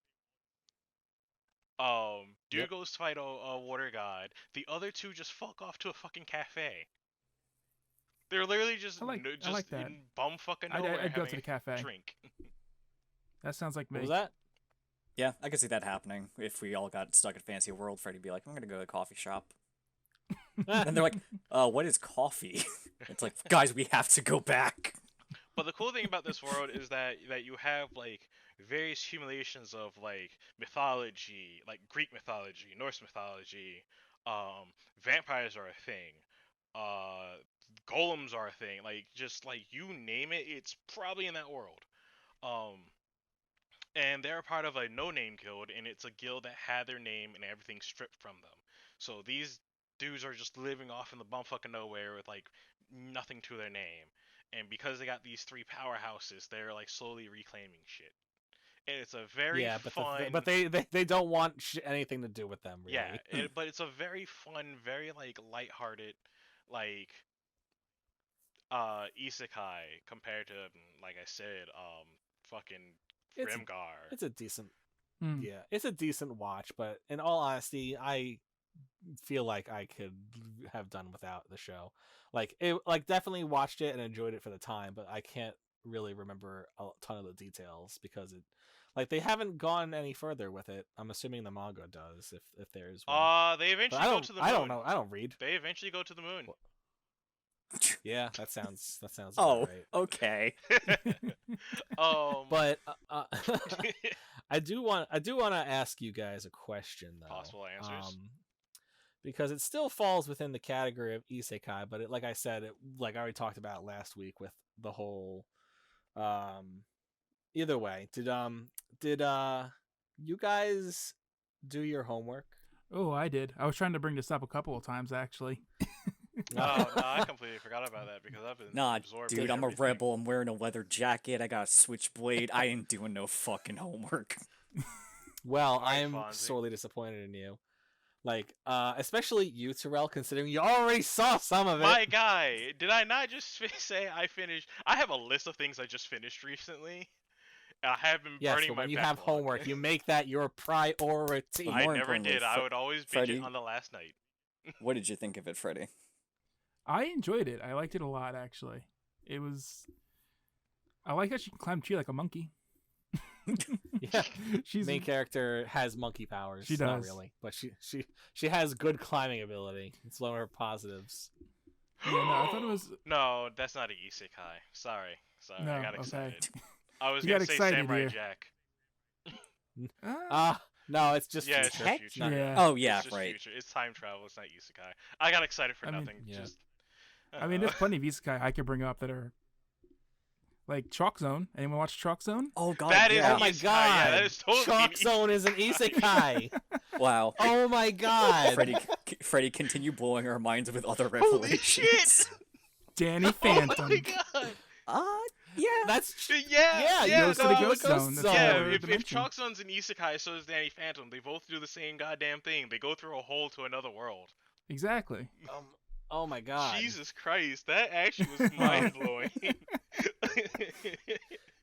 Dude goes to fight a water god. The other two just fuck off to a fucking cafe. They're literally just I like that. in bum fucking nowhere I'd go having to the cafe. a drink. That sounds like me. What was that? Yeah, I could see that happening if we all got stuck at Fantasy World. Freddy'd be like, I'm gonna go to the coffee shop. And they're like, what is coffee? It's like, guys, we have to go back. But the cool thing about this world is that you have like various accumulations of like mythology, like Greek mythology, Norse mythology. Vampires are a thing. Golems are a thing. Like just like you name it, it's probably in that world. And they're a part of a no-name guild, and it's a guild that had their name and everything stripped from them. So these dudes are just living off in the bumfucking nowhere with like nothing to their name. And because they got these three powerhouses, they're like slowly reclaiming shit. And it's a very fun. But they don't want anything to do with them. Really. Yeah, but it's a very fun, very like lighthearted, like isekai compared to, like I said, fucking Grimgar. It's a decent. Yeah, it's a decent watch, but in all honesty, I feel like I could have done without the show. Like definitely watched it and enjoyed it for the time, but I can't really remember a ton of the details because they haven't gone any further with it. I'm assuming the manga does, if there's one. They eventually go to the moon. I don't know. I don't read. They eventually go to the moon. Yeah, that sounds Oh, right. okay. But I do want to ask you guys a question though. Possible answers. Because it still falls within the category of isekai, but like I said, like I already talked about last week with the whole. Either way, did you guys do your homework? Oh, I did. I was trying to bring this up a couple of times actually. No, I completely forgot about that because I've been absorbed. Dude, I'm a rebel. I'm wearing a leather jacket. I got a switchblade. I ain't doing no fucking homework. Well, Right, I'm Fonzie. sorely disappointed in you. Like, especially you, Terrell, considering you already saw some of it. My guy, did I not just say I finished? I have a list of things I just finished recently. I have been Yes, burning but my when you have backlog. homework, you make that your priority. I More never importantly, did. I would always binge Freddie. it on the last night. What did you think of it, Freddy? I enjoyed it. I liked it a lot actually. It was. I like that she can climb a tree like a monkey. Yeah, She's main character has monkey powers. She Not does. really, but she has good climbing ability. It's one of her positives. Yeah, no, I thought it was. No, that's not an isekai. Sorry, No, I got okay. excited. I was You gonna got say excited Samurai here. Jack. No, it's just Yeah, it's future. just future. Yeah. Oh, yeah, It's just right. future. It's time travel. It's not isekai. I got excited for I mean, nothing. yeah. Just. I mean, there's plenty of isekai I could bring up that are like Chalk Zone. Anyone watch Chalk Zone? Oh god, That is yeah. Oh my Isekai, god! yeah, that is totally Chalk an Zone is an isekai. Wow. Oh my god! Freddie, continue blowing our minds with other Holy revelations. shit! Danny Oh Phantom. my god! Yeah. That's Yeah, he yeah, goes to no, the I ghost would- zone. That's Yeah, another if dimension. Chalk Zone's an isekai, so is Danny Phantom. They both do the same goddamn thing. They go through a hole to another world. Exactly. oh my god! Jesus Christ, that actually was mind blowing.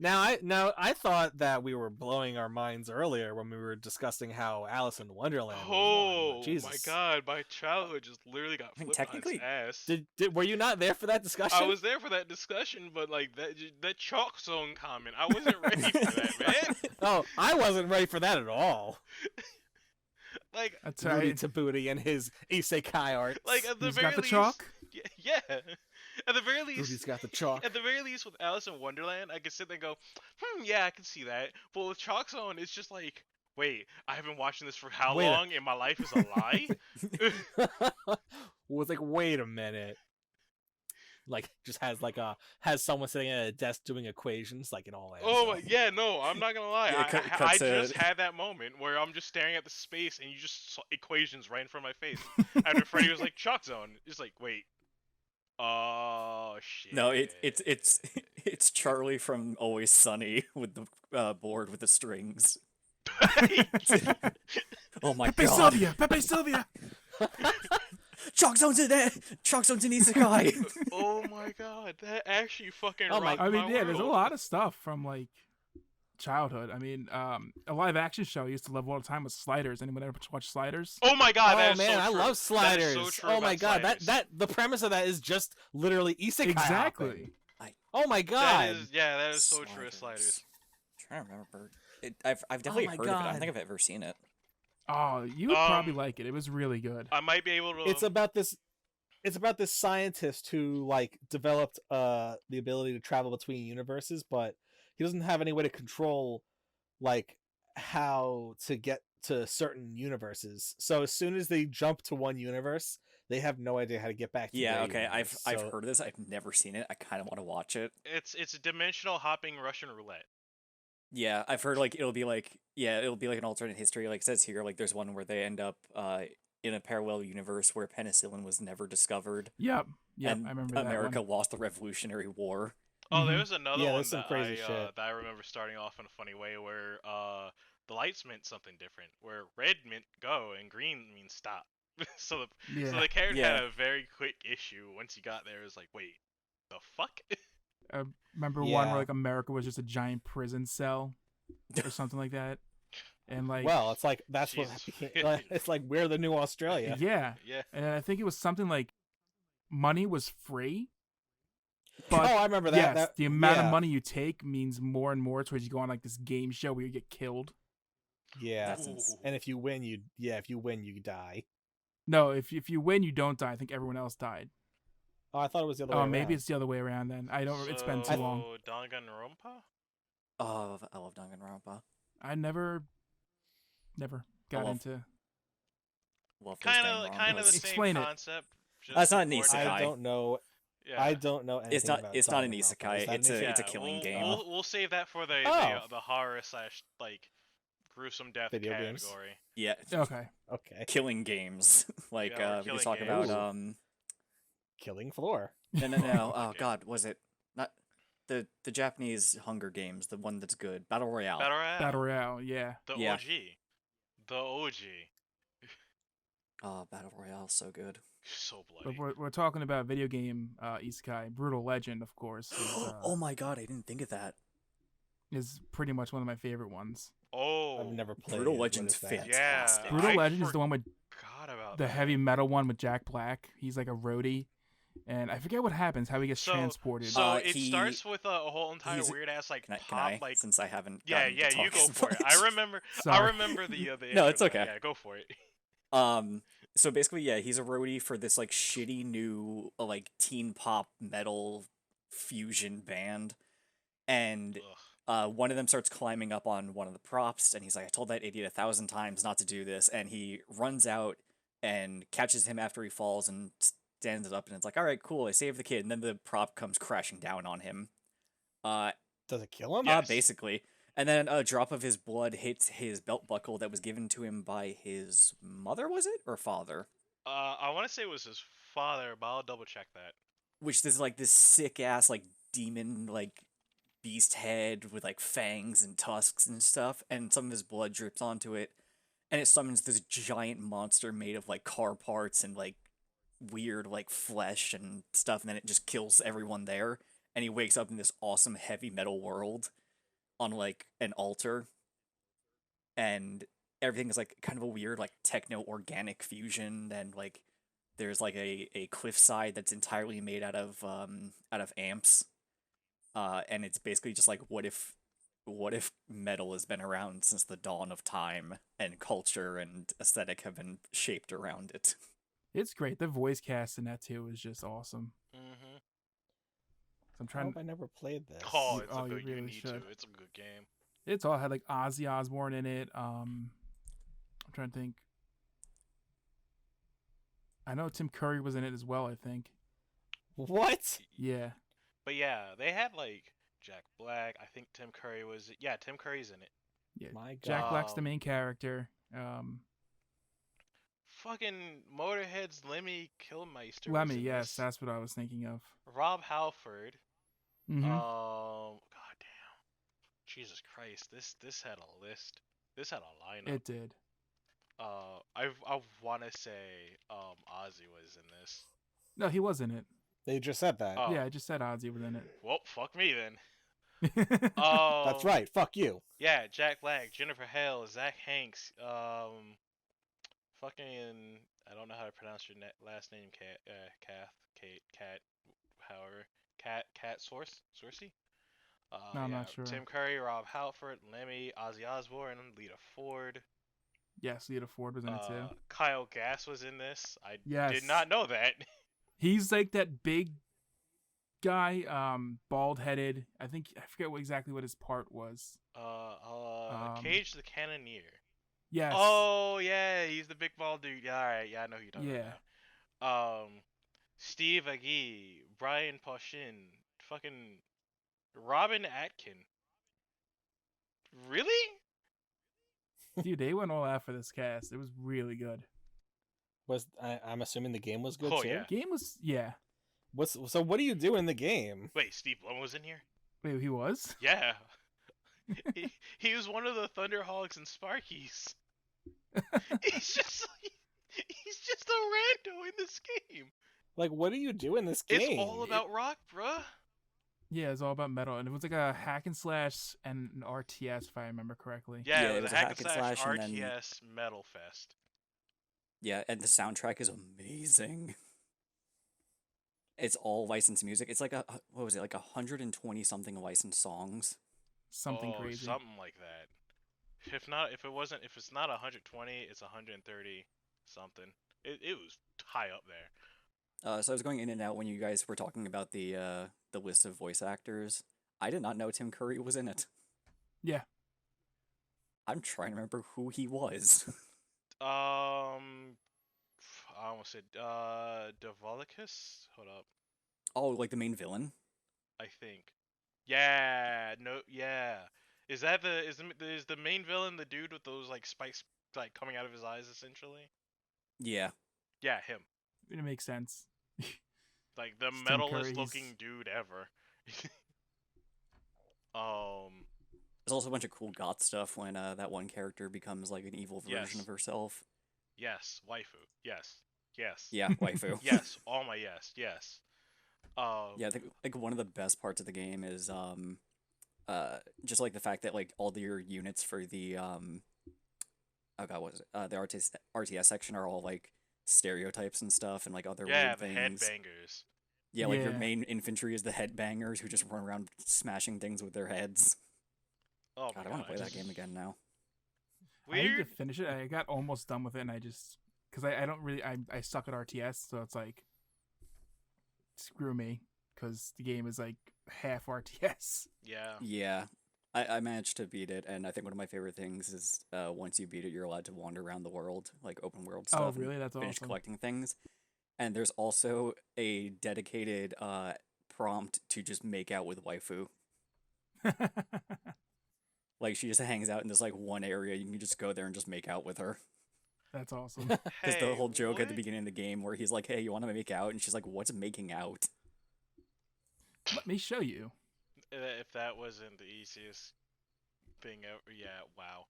Now I thought that we were blowing our minds earlier when we were discussing how Alice in Wonderland. was Oh one. Jesus. my god, my childhood just literally got I mean, flipped on its technically- ass. Were you not there for that discussion? I was there for that discussion, but like that Chalk Zone comment, I wasn't ready for that, man. Oh, I wasn't ready for that at all. Like, That's Rudy right. to Booty and his isekai art. like at the Who's very got the least, chalk? Yeah. At the very least, Rudy's got the chalk. At the very least, with Alice in Wonderland, I could sit there and go, yeah, I can see that. But with Chalk Zone, it's just like, wait, I've been watching this for how Wait a- long, and my life is a lie? Was like, wait a minute. Like, just has someone sitting at a desk doing equations, like, it all adds Oh up. my, yeah, no, I'm not gonna lie. Yeah, I to- just had that moment where I'm just staring at the space and you just saw equations right in front of my face. After Freddy was like, chalk zone. It's like, wait. Oh shit. No, it's Charlie from Always Sunny with the board with the strings. Oh my Pepe god! Sylvia! Pepe Sylvia! Chalk zones in there. Chalk zones in Isekai. Oh my god, that actually fucking Oh my- rocked I mean, my yeah, there's a world. lot of stuff from like childhood. I mean, a live action show I used to love all the time was Sliders. Anyone ever watch Sliders? Oh my god, that Oh is man, so I true. love That is Sliders. so true Oh my about god, Sliders. that the premise of that is just literally isekai. Exactly. hopping. Oh my That god. is, yeah, that is so true. Sliders. I'm trying to remember. I've definitely my heard of it. I God. don't think I've ever seen it. Oh, you would probably like it. It was really good. I might be able to. It's about this scientist who like developed the ability to travel between universes, but he doesn't have any way to control like how to get to certain universes. So as soon as they jump to one universe, they have no idea how to get back to Yeah, their okay. universe. I've So- heard of this. I've never seen it. I kind of want to watch it. It's a dimensional hopping Russian roulette. Yeah, I've heard like it'll be like an alternate history. Like it says here, like there's one where they end up in a parallel universe where penicillin was never discovered. Yep. And I remember America that one. lost the Revolutionary War. Oh, Mhm. there's another Yeah, one there's some that crazy shit. that I remember starting off in a funny way where the lights meant something different. Where red meant go and green means stop. so Yeah. the character Yeah. had a very quick issue once he got there. It was like, wait, the fuck? I remember one Yeah. where like America was just a giant prison cell or something like that. And like well, it's like that's Jesus. what became, it's like we're the new Australia. yeah. Yeah. And I think it was something like money was free. Oh, But I remember that. yes, that the amount yeah. of money you take means more and more towards you go on like this game show where you get killed. Yeah. That's Ooh. ins- And if you win, you die. No, if you win, you don't die. I think everyone else died. Oh, I thought it was the other way Oh, around. maybe it's the other way around then. I don't. It's been too long. Danganronpa? Oh, I love Danganronpa. I never got love into. Love those Kind of Danganronpas. the Explain same it. concept. just That's not an more isekai. I don't know. Yeah. I don't know anything It's not- about it's not an Danganronpa. isekai, Is that it's an a- isekai? it's a killing we'll, game. We'll save that for the Oh. the horror slash like gruesome death Video category. games? Yeah, Okay. Okay. killing games. Like Yeah, we're we can killing talk games. about Ooh. Killing Floor. no. Oh Okay. god, was it not the Japanese Hunger Games, the one that's good, Battle Royale. Battle Royale. Battle Royale. Yeah. The Yeah. OG. The OG. Oh, Battle Royale, so good. So But bloody. we're talking about video game isekai. Brutal Legend, of course, Oh my god, I didn't think of that. is pretty much one of my favorite ones. Oh. I've never played Brutal it. What Legend's is that? fantastic. Brutal I Legend is the one with Forgot about the that. heavy metal one with Jack Black. He's like a roadie, and I forget what happens, how he gets transported. So it he- starts with a whole entire he's- weird ass like Can pop I like. since I haven't Yeah, gotten to yeah, you talk go so for it. much. I remember. I Sorry. remember the No, intro it's now. okay. Yeah, go for it. So basically, yeah, he's a roadie for this like shitty new like teen pop metal fusion band, and Ugh. one of them starts climbing up on one of the props, and he's like, "I told that idiot 1,000 times not to do this," and he runs out and catches him after he falls and stands it up, and it's like, "All right, cool, I saved the kid," and then the prop comes crashing down on him. Does it kill him? Yes. Basically. And then a drop of his blood hits his belt buckle that was given to him by his mother, was it? Or father? I want to say it was his father, but I'll double check that. Which is like this sick ass, like, demon, like, beast head with, like, fangs and tusks and stuff. And some of his blood drips onto it. And it summons this giant monster made of, like, car parts and, like, weird, like, flesh and stuff. And then it just kills everyone there. And he wakes up in this awesome heavy metal world on like an altar, and everything is like kind of a weird like techno organic fusion, and like there's like a cliffside that's entirely made out of amps, and it's basically just like what if metal has been around since the dawn of time, and culture and aesthetic have been shaped around it. It's great. The voice cast in that too is just awesome. Mm-hmm. I'm I trying. hope I never played this. Oh, You- it's oh, a you good. You really need should. to. It's a good game. It's all had like Ozzy Osbourne in it. I'm trying to think. I know Tim Curry was in it as well, I think. What? Yeah. But yeah, they had like Jack Black. I think Tim Curry was. Yeah, Tim Curry's in it. Yeah. My Jack God. Black's the main character. Fucking Motorhead's Lemmy Kilmister. was Lemmy, in yes, this. that's what I was thinking of. Rob Halford. Hmm. Goddamn. Jesus Christ. This had a list. This had a lineup. It did. I want to say Ozzy was in this. No, he was in it. They just said that. Oh. Yeah, I just said Ozzy was in it. Well, fuck me then. That's right. Fuck you. Yeah, Jack Black, Jennifer Hale, Zach Hanks, fucking, I don't know how to pronounce your last name, Cat Sourcey? No, I'm not sure. Tim Curry, Rob Halford, Lemmy, Ozzy Osbourne, Lita Ford. Yes, Lita Ford was in it too. Kyle Gass was in this. I Yes. did not know that. He's like that big guy, bald-headed. I forget exactly what his part was. Cage the Cannoneer. Yes. Oh yeah, he's the big bald dude. Yeah, all right. Yeah, I know who you're talking Yeah. about. Steve Agee, Brian Poshin, fucking Robin Atkin. Really? Dude, they went all out for this cast. It was really good. I'm assuming the game was good Oh, too. yeah. Game was, yeah. So what do you do in the game? Wait, Steve Blum was in here? Wait, he was? Yeah. he was one of the Thunderhogs and Sparkies. he's just a rando in this game. Like, what do you do in this game? It's all about rock, bruh. Yeah, it's all about metal, and it was like a hack and slash and an RTS, if I remember correctly. Yeah, Yeah, it was a hack and slash and then- RTS Metal Fest. Yeah, and the soundtrack is amazing. It's all licensed music. It's like what was it, like 120 something licensed songs. Something crazy. Something like that. If it's not 120, it's 130 something. It was high up there. So I was going in and out when you guys were talking about the list of voice actors. I did not know Tim Curry was in it. Yeah. I'm trying to remember who he was. I almost said Davolicus. Hold up. Oh, like the main villain? I think. Yeah. No. Yeah. Is the main villain the dude with those like spikes like coming out of his eyes essentially? Yeah. Yeah, him. It makes sense. Like the Tim metalest Curry's- looking dude ever. There's also a bunch of cool goth stuff when that one character becomes like an evil version Yes. of herself. Yes, waifu. Yes. Yes. Yeah, waifu. Yes. All my yes. Yes. Yeah, I think like one of the best parts of the game is just like the fact that like all your units for the oh god, what was it? The RTS section are all like stereotypes and stuff and like other Yeah, weird the things. headbangers. Yeah, like your Yeah. main infantry is the headbangers who just run around smashing things with their heads. Oh God, my I want to play that just- game again now. I need to Weird. finish it. I got almost done with it, and I just because I don't really I suck at RTS, so it's like screw me because the game is like half RTS. Yeah. Yeah, I managed to beat it, and I think one of my favorite things is once you beat it, you're allowed to wander around the world, like open world stuff. Oh, and really? That's finish awesome. collecting things. And there's also a dedicated prompt to just make out with waifu. Like she just hangs out in this like one area. You can just go there and just make out with her. That's awesome. Because the Hey, whole joke at the what? beginning of the game where he's like, "Hey, you want to make out?" and she's like, "What's making out?" Let me show you. If that wasn't the easiest thing ever, yeah, wow.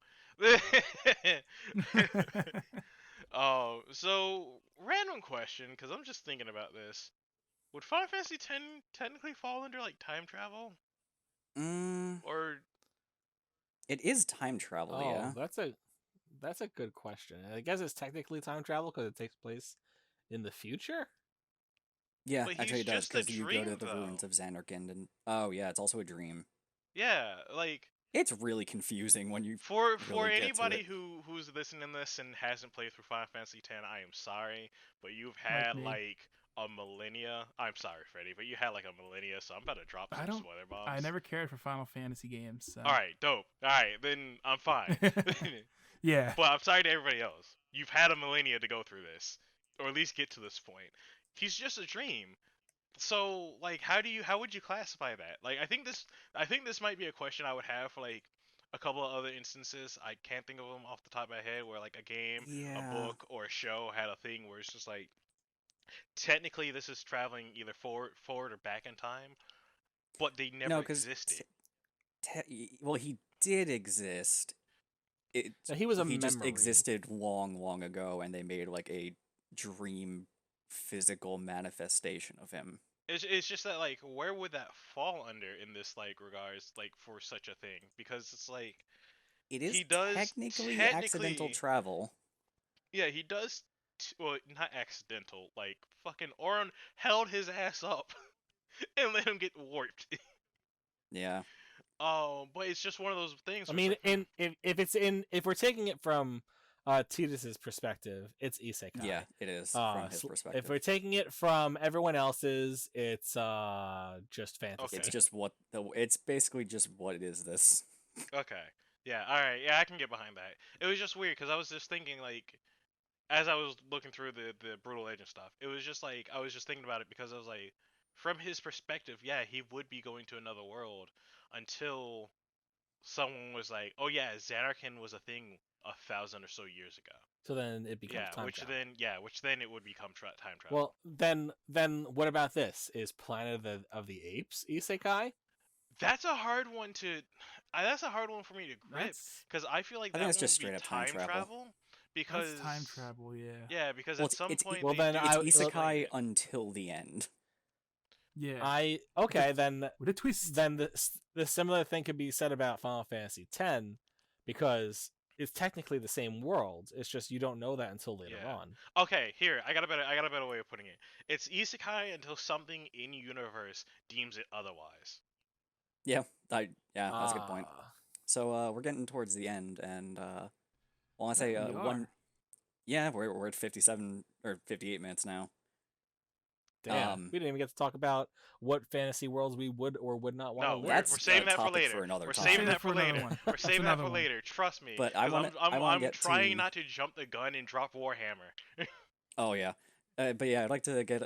Oh, so random question, because I'm just thinking about this. Would Final Fantasy X technically fall under like time travel, or It is time travel, Oh, yeah. that's a good question. I guess it's technically time travel because it takes place in the future. Yeah, But actually he's it does, just a because you go to dream, the ruins though. of Xanarkand, and oh yeah, it's also a dream. yeah, like It's really confusing when you for really get to anybody it. who's listening to this and hasn't played through Final Fantasy X, I am sorry, but you've had me. like a millennia. I'm sorry, Freddie, but you had like a millennia, so I'm about to drop some spoiler bombs. I never cared for Final Fantasy games. So. All right, dope. All right, then I'm fine. Yeah. But I'm sorry to everybody else. You've had a millennia to go through this, or at least get to this point. He's just a dream. So, like, how would you classify that? Like, I think this might be a question I would have for like a couple of other instances. I can't think of them off the top of my head where like a game, a book, or a show had a thing where it's just like technically this is traveling either forward or back in time, but they never existed. Well, he did exist. He was a he just memory. existed long ago, and they made like a dream physical manifestation of him. It's just that like where would that fall under in this like regards like for such a thing, because it's like It is he does technically accidental travel. Yeah, he does. Well, not accidental. Like fucking Auron held his ass up and let him get warped. Yeah. But it's just one of those things. I where mean, it's like, if we're taking it from Tidus's perspective, it's isekai. Yeah, it is from his perspective. If we're taking it from everyone else's, it's just fantasy. Okay. It's basically just what it is. This. Okay. Yeah. All right. Yeah, I can get behind that. It was just weird because I was just thinking like, as I was looking through the Brutal Legend stuff, it was just like I was just thinking about it because I was like, from his perspective, yeah, he would be going to another world until someone was like, oh yeah, Zanarkand was a thing 1,000 or so years ago. So then it becomes time travel. Which then it would become time travel. Well, then what about this? Is Planet of the Apes isekai? That's a hard one to. That's a hard one for me to grip because I feel like that's just straight up time travel. Because that's time travel, yeah. Yeah, because at some point. Well, then it's isekai until the end. Yeah. Then with a twist. Then the similar thing could be said about Final Fantasy X, because it's technically the same world. It's just you don't know that until later on. Okay, here I got a better way of putting it. It's isekai until something in universe deems it otherwise. Yeah, that's a good point. So we're getting towards the end, and well, I say one. Yeah, we're at 57 or 58 minutes now. Damn, we didn't even get to talk about what fantasy worlds we would or would not want to live. We're saving that for later. We're saving that for later. We're saving that for later. Trust me. But I'm trying not to jump the gun and drop Warhammer. Oh yeah, but yeah, I'd like to get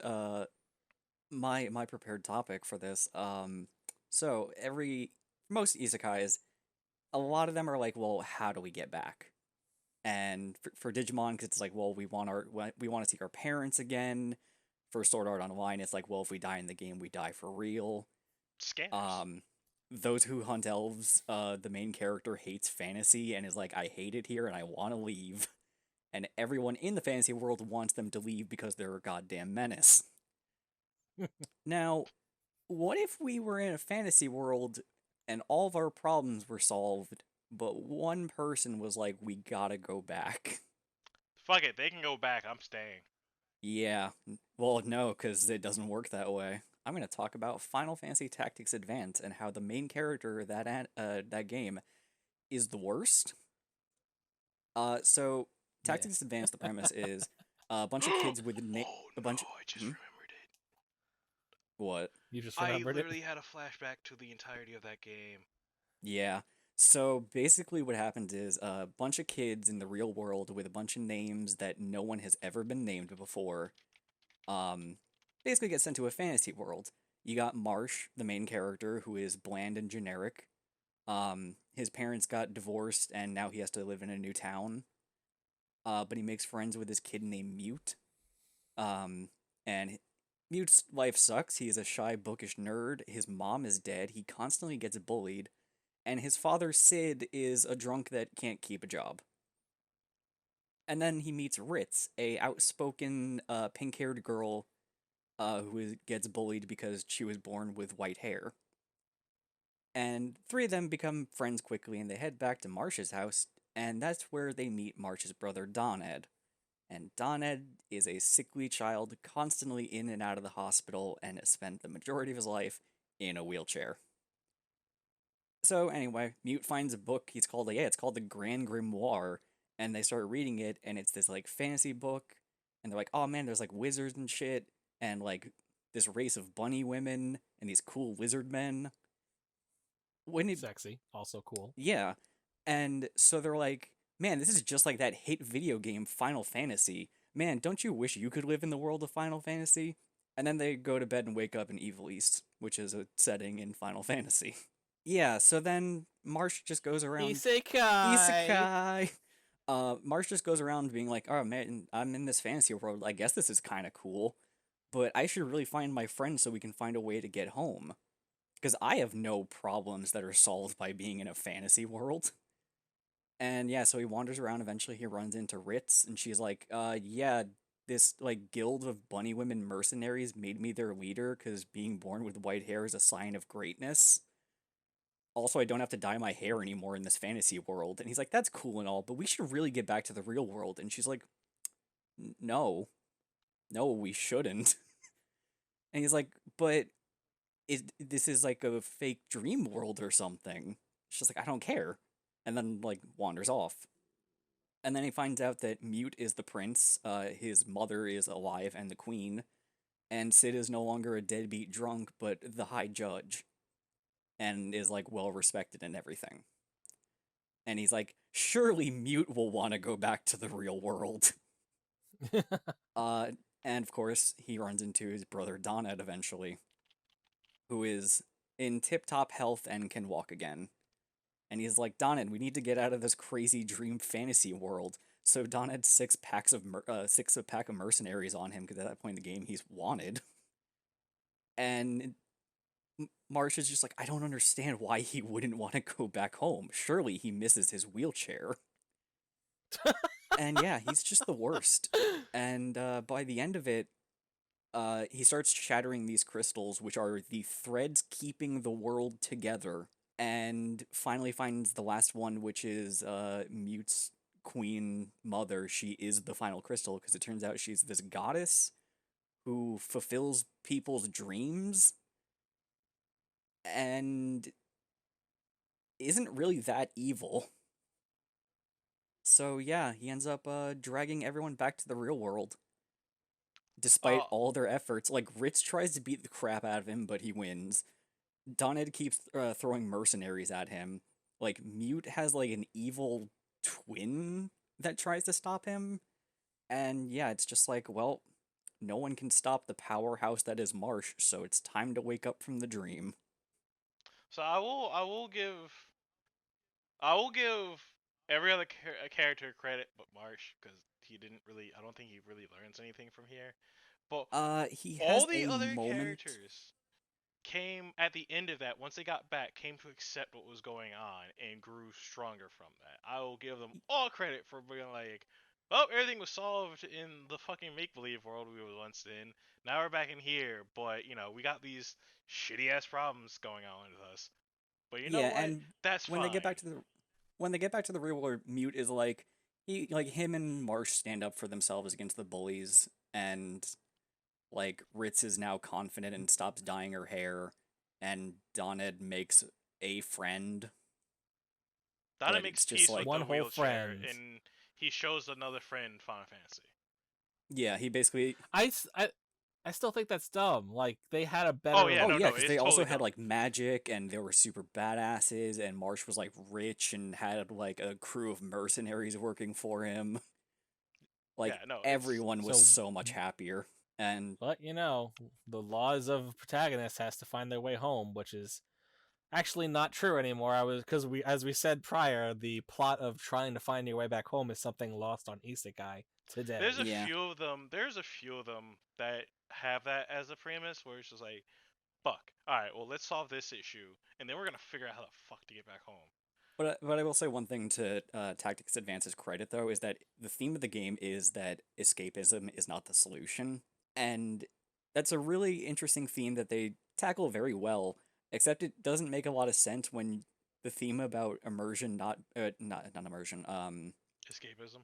my prepared topic for this. So most isekais, a lot of them are like, well, how do we get back? And for Digimon, because it's like, well, we want to see our parents again. For Sword Art Online, it's like, well, if we die in the game, we die for real. Scammers. Those Who Hunt Elves, the main character hates fantasy and is like, I hate it here and I want to leave. And everyone in the fantasy world wants them to leave because they're a goddamn menace. Now, what if we were in a fantasy world and all of our problems were solved, but one person was like, we gotta go back? Fuck it, they can go back, I'm staying. Yeah, well, no, because it doesn't work that way. I'm going to talk about Final Fantasy Tactics Advance and how the main character of that game is the worst. So Tactics Advance, the premise is a bunch of kids with a bunch. I just remembered it. What? You just remembered I literally had a flashback to the entirety of that game. Yeah. So basically what happened is a bunch of kids in the real world with a bunch of names that no one has ever been named before basically get sent to a fantasy world. You got Marsh, the main character, who is bland and generic. His parents got divorced and now he has to live in a new town. But he makes friends with this kid named Mute. And Mute's life sucks. He is a shy, bookish nerd. His mom is dead. He constantly gets bullied. And his father, Sid, is a drunk that can't keep a job. And then he meets Ritz, a outspoken, pink-haired girl who gets bullied because she was born with white hair. And three of them become friends quickly, and they head back to Marsh's house, and that's where they meet Marsh's brother, Doned. And Doned is a sickly child, constantly in and out of the hospital, and has spent the majority of his life in a wheelchair. So anyway, Mute finds a book. It's called the Grand Grimoire, and they start reading it, and it's this like fantasy book, and they're like, oh man, there's like wizards and shit. and like this race of bunny women and these cool lizard men. When it, Sexy, also cool. yeah, and so they're like, man, this is just like that hit video game Final Fantasy. Man, don't you wish you could live in the world of Final Fantasy? And then they go to bed and wake up in Evil East, which is a setting in Final Fantasy. Yeah, so then Marsh just goes around. Isekai. Isekai! Marsh just goes around being like, oh man, I'm in this fantasy world. I guess this is kind of cool. But I should really find my friend so we can find a way to get home. Because I have no problems that are solved by being in a fantasy world. And yeah, so he wanders around. Eventually, he runs into Ritz, and she's like, yeah, this like guild of bunny women mercenaries made me their leader because being born with white hair is a sign of greatness. Also, I don't have to dye my hair anymore in this fantasy world. And he's like, that's cool and all, but we should really get back to the real world. And she's like, no, we shouldn't. And he's like, but this is like a fake dream world or something. She's like, I don't care. And then, like, wanders off. And then he finds out that Mute is the prince, his mother is alive and the queen, and Sid is no longer a deadbeat drunk, but the high judge, and is, like, well-respected and everything. And he's like, surely Mute will want to go back to the real world. And, of course, he runs into his brother Doned eventually, who is in tip-top health and can walk again. And he's like, Doned, we need to get out of this crazy dream fantasy world. So Don had six pack of mercenaries on him, because at that point in the game, he's wanted. And Marsh is just like, I don't understand why he wouldn't want to go back home. Surely he misses his wheelchair. And yeah, he's just the worst. And by the end of it, he starts shattering these crystals, which are the threads keeping the world together. And finally finds the last one, which is Mute's queen mother. She is the final crystal, because it turns out she's this goddess who fulfills people's dreams and isn't really that evil. So yeah, he ends up dragging everyone back to the real world. Despite all their efforts. Like, Ritz tries to beat the crap out of him, but he wins. Doned keeps throwing mercenaries at him. Like, Mute has, like, an evil twin that tries to stop him. And yeah, it's just like, well, no one can stop the powerhouse that is Marsh, so it's time to wake up from the dream. So I will give every other character credit but Marsh, because he didn't really. I don't think he really learns anything from here. But He has all the a other moment. characters came at the end of that, once they got back, came to accept what was going on and grew stronger from that. I will give them all credit for being like, oh, everything was solved in the fucking make-believe world we were once in. Now we're back in here, but, we got these shitty-ass problems going on with us. But you know what? And that's when fine. they get back to the real world, Mute is like, him and Marsh stand up for themselves against the bullies, and like, Ritz is now confident and stops dyeing her hair, and Doned makes a friend. Donna makes peace with one the whole wheelchair, friend. and he shows another friend Final Fantasy. Yeah, he basically... I still think that's dumb. Like, they had a better... Oh, yeah, because they also totally had, dumb. like, magic, and they were super badasses, and Marsh was, like, rich and had, like, a crew of mercenaries working for him. Like, everyone was so much happier. And but the laws of protagonists has to find their way home, which is actually not true anymore. As we said prior, the plot of trying to find your way back home is something lost on Isekai today. There's a few of them that have that as a premise, where it's just like, fuck, alright, well, let's solve this issue, and then we're gonna figure out how the fuck to get back home. But I will say one thing to Tactics Advance's credit, though, is that the theme of the game is that escapism is not the solution. And that's a really interesting theme that they tackle very well, except it doesn't make a lot of sense when the theme about immersion, not immersion,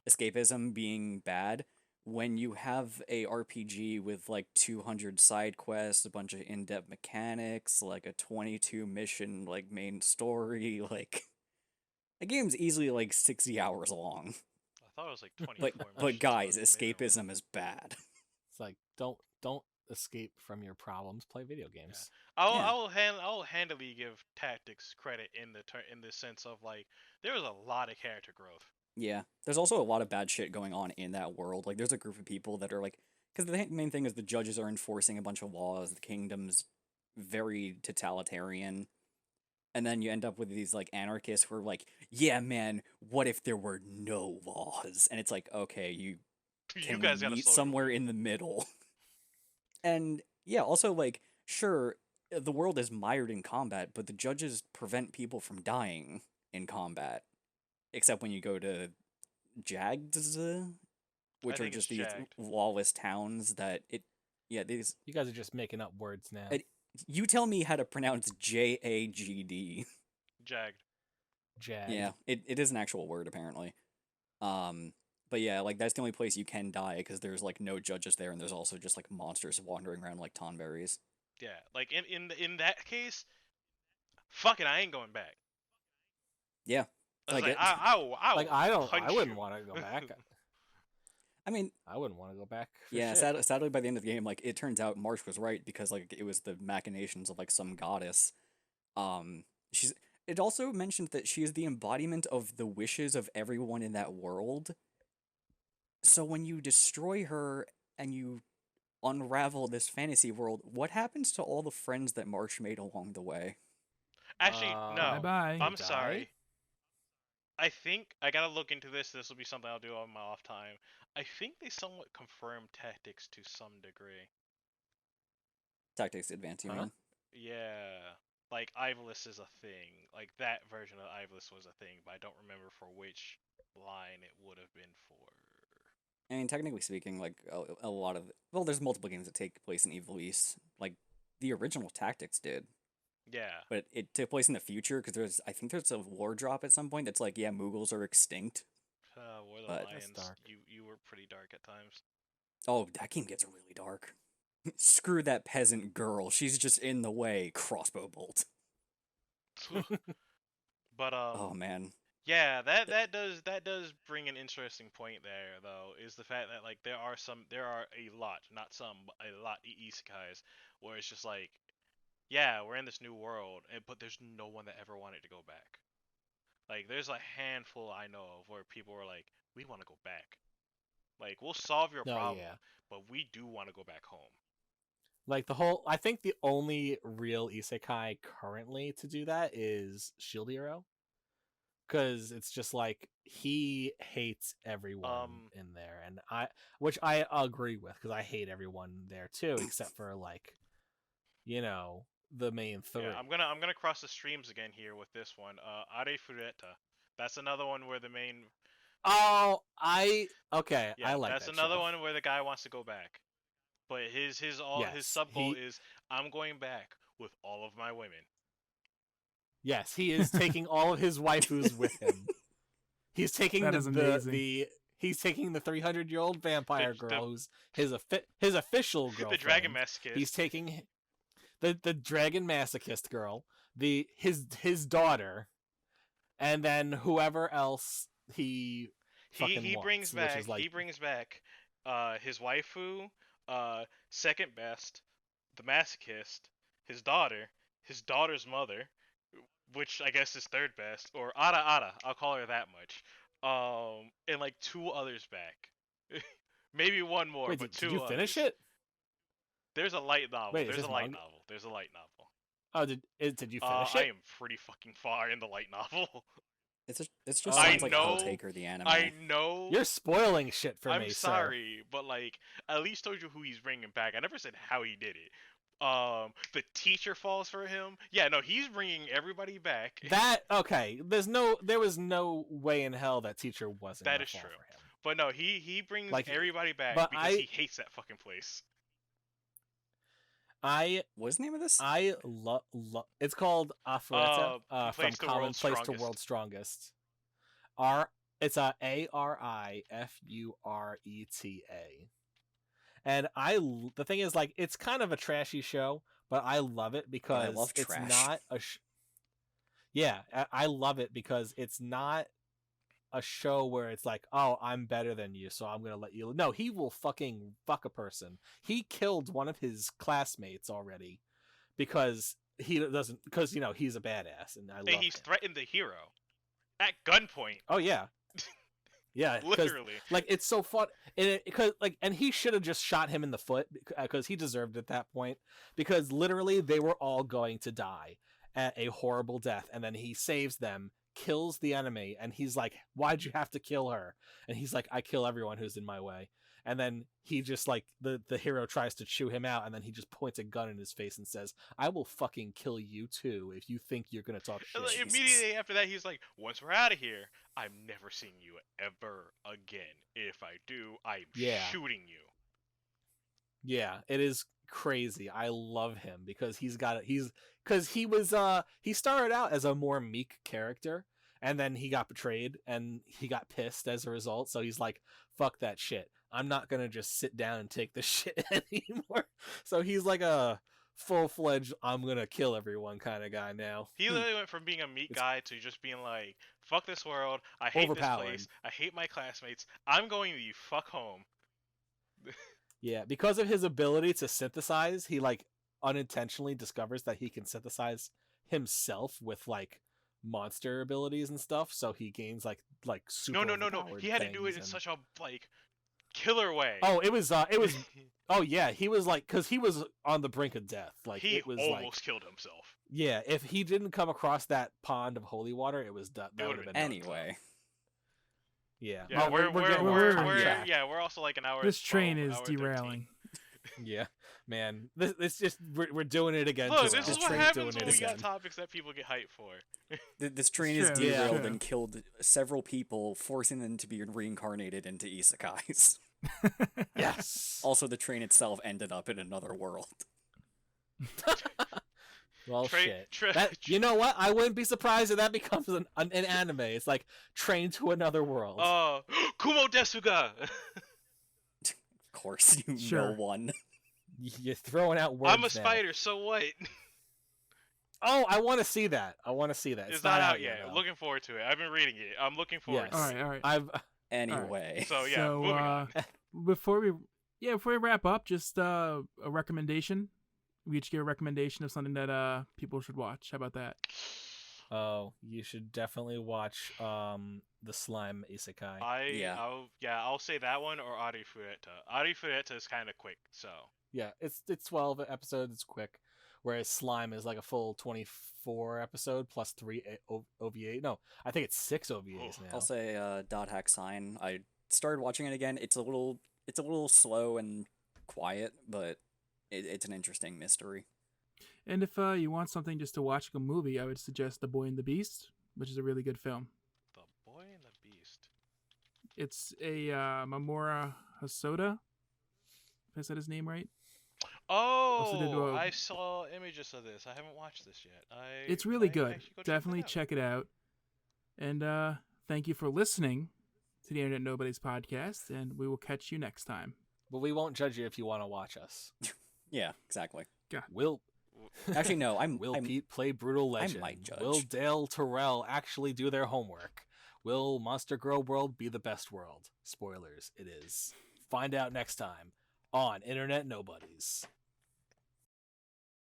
escapism being bad, when you have a RPG with like 200 side quests, a bunch of in-depth mechanics, like a 22 mission like main story, like the game's easily like 60 hours long. I thought it was like 24 but guys, escapism is bad. It's like, don't escape from your problems, play video games. I Yeah. will handily give Tactics credit in the sense of like there was a lot of character growth. Yeah. There's also a lot of bad shit going on in that world. Like, there's a group of people that are like, because the main thing is the judges are enforcing a bunch of laws. The kingdom's very totalitarian. And then you end up with these like anarchists who are like, yeah, man, what if there were no laws? And it's like, okay, You can we guys gotta meet slow somewhere in the middle? And yeah, also like, sure, the world is mired in combat, but the judges prevent people from dying in combat, except when you go to Jags, which are think it's just these Jagged. lawless towns that these. You guys are just making up words now. You tell me how to pronounce Jagd. Jagged. Jag. Yeah, it is an actual word apparently. But yeah, like that's the only place you can die because there's like no judges there, and there's also just like monsters wandering around like tonberries. Yeah, like in that case, fuck it, I ain't going back. Yeah, I was like like, I will Like I punch wouldn't you. want to go back. I mean, I wouldn't want to go back. For yeah. shit. Sadly, by the end of the game, like it turns out Marsh was right because like it was the machinations of like some goddess. She's. It also mentioned that she is the embodiment of the wishes of everyone in that world. So when you destroy her and you unravel this fantasy world, what happens to all the friends that Marsh made along the way? Actually, no. Bye-bye. I'm Die? sorry. I think I gotta look into this. This will be something I'll do on my off time. I think they somewhat confirmed Tactics to some degree. Tactics advance, you Huh? mean? Yeah, like Ivalice is a thing. Like that version of Ivalice was a thing, but I don't remember for which line it would have been for. I mean, technically speaking, like a lot of there's multiple games that take place in Evil East. Like the original Tactics did, Yeah. but it took place in the future because I think there's a war drop at some point that's like, yeah, Mughals are extinct. War of the But- That's Lions. dark. You were pretty dark at times. Oh, that game gets really dark. Screw that peasant girl. She's just in the way. Crossbow bolt. But Oh man. yeah, that does bring an interesting point there though, is the fact that like there are a lot, not some, but a lot isekais where it's just like, yeah, we're in this new world, but there's no one that ever wanted to go back. Like there's a handful I know of where people are like, we want to go back. Like we'll solve your No, problem, yeah. but we do want to go back home. Like I think the only real isekai currently to do that is Shield Hero. Because it's just like he hates everyone in there, and which I agree with, because I hate everyone there too, except for like, the main three. Yeah, I'm gonna cross the streams again here with this one. Are Fureta. That's another one where the main. Oh, Yeah, I like that's that another show. one where the guy wants to go back, but his Yes, sub goal is I'm going back with all of my women. Yes, he is taking all of his waifus with him. He's taking That is amazing. he's taking the 300-year-old vampire The- girl who's his official girlfriend. The Dragon Masochist. He's taking the Dragon Masochist girl, his daughter, and then whoever else he fucking brings wants, back which is like, he brings back his waifu, second best, the masochist, his daughter's mother, which I guess is third best, or Ada, I'll call her that much. And like two others back. Maybe one more, wait, but did two you finish others. it? There's a light novel. Wait, is There's a this light manga? novel. There's a light novel. Oh, did you finish I it? am pretty fucking far in the light novel. It just Oh, sounds I like know- Hell Taker the anime. I know. You're spoiling shit for I'm me, sorry, but like, I at least told you who he's bringing back. I never said how he did it. The teacher falls for him. Yeah, no, he's bringing everybody back. sir. There was no way in hell that teacher wasn't. That gonna is fall true. for him. But no, he brings Like, everybody back but because he hates that fucking place. What's the name of this? I love. It's called Afureta, from Place to Common World's Place to Strongest. World's Strongest. It's Arifureta. And the thing is, like, it's kind of a trashy show, but I love it because love it's trash. not a. Yeah, I love it because it's not a show where it's like, oh, I'm better than you, so I'm gonna let you. No, he will fucking fuck a person. He killed one of his classmates already because he doesn't, because he's a badass, and I love And he's him. threatened the hero at gunpoint. Oh yeah, yeah, Literally. like it's so fun, and he should have just shot him in the foot because he deserved it at that point. Because literally, they were all going to die at a horrible death, and then he saves them, kills the enemy, and he's like, "Why'd you have to kill her?" And he's like, "I kill everyone who's in my way." And then he just like the hero tries to chew him out, and then he just points a gun in his face and says, "I will fucking kill you too if you think you're gonna talk shit." And, like, immediately after that, he's like, "Once we're out of here, I'm never seeing you ever again. If I do, I'm shooting you." Yeah, it is crazy. I love him because he started out as a more meek character, and then he got betrayed and he got pissed as a result. So he's like, "Fuck that shit. I'm not gonna just sit down and take this shit anymore." So he's like a full-fledged "I'm gonna kill everyone" kind of guy now. He literally went from being a meat guy to just being like, "Fuck this world. I hate this place. I hate my classmates. I'm going the fuck home." Yeah, because of his ability to synthesize, he like unintentionally discovers that he can synthesize himself with like monster abilities and stuff. So he gains like super. No. He had to do it in such a like killer way. Oh, it was. Oh yeah, he was like, because he was on the brink of death. Like he it was almost killed himself. Yeah, if he didn't come across that pond of holy water, it was done. That would have been anyway. Yeah. Yeah, we're also like an hour. This train 12, is hour derailing. 13. Yeah, man. This just we're doing it again. Look, too. this is what happens when we got topics that people get hyped for. This train is derailed and killed several people, forcing them to be reincarnated into isekais. Yes. Also, the train itself ended up in another world. Well, shit. You know what? I wouldn't be surprised if that becomes an anime. It's like Train to Another World. Kumo Desuga! Of course, you know one. You're throwing out words. I'm a spider, so what? Oh, I want to see that. It's not out yet. Looking forward to it. I've been reading it. I'm looking forward to it. All right. Anyway. So, yeah, moving on. Before we wrap up, just a recommendation. We each give a recommendation of something that people should watch. How about that? Oh, you should definitely watch the Slime Isekai. I'll say that one or Ari Fureta. Ari Fureta is kind of quick, so. Yeah, it's 12 episodes. It's quick. Whereas Slime is like a full 24 episode plus 3 OVA. No, I think it's 6 OVAs now. I'll say Dot Hack Sign. I started watching it again. It's a little slow and quiet, but it's an interesting mystery. And if you want something just to watch like a movie, I would suggest The Boy and the Beast, which is a really good film. The Boy and the Beast. It's a Mamoru Hosoda. If I said his name right. Oh, I saw images of this. I haven't watched this yet. It's really good. Definitely check it out. And thank you for listening to the Internet Nobodies podcast, and we will catch you next time. But we won't judge you if you want to watch us. Yeah, exactly. God. Actually, no. Will Pete play Brutal Legend? I might judge. Will Dale Terrell actually do their homework? Will Monster Girl World be the best world? Spoilers, it is. Find out next time on Internet Nobodies.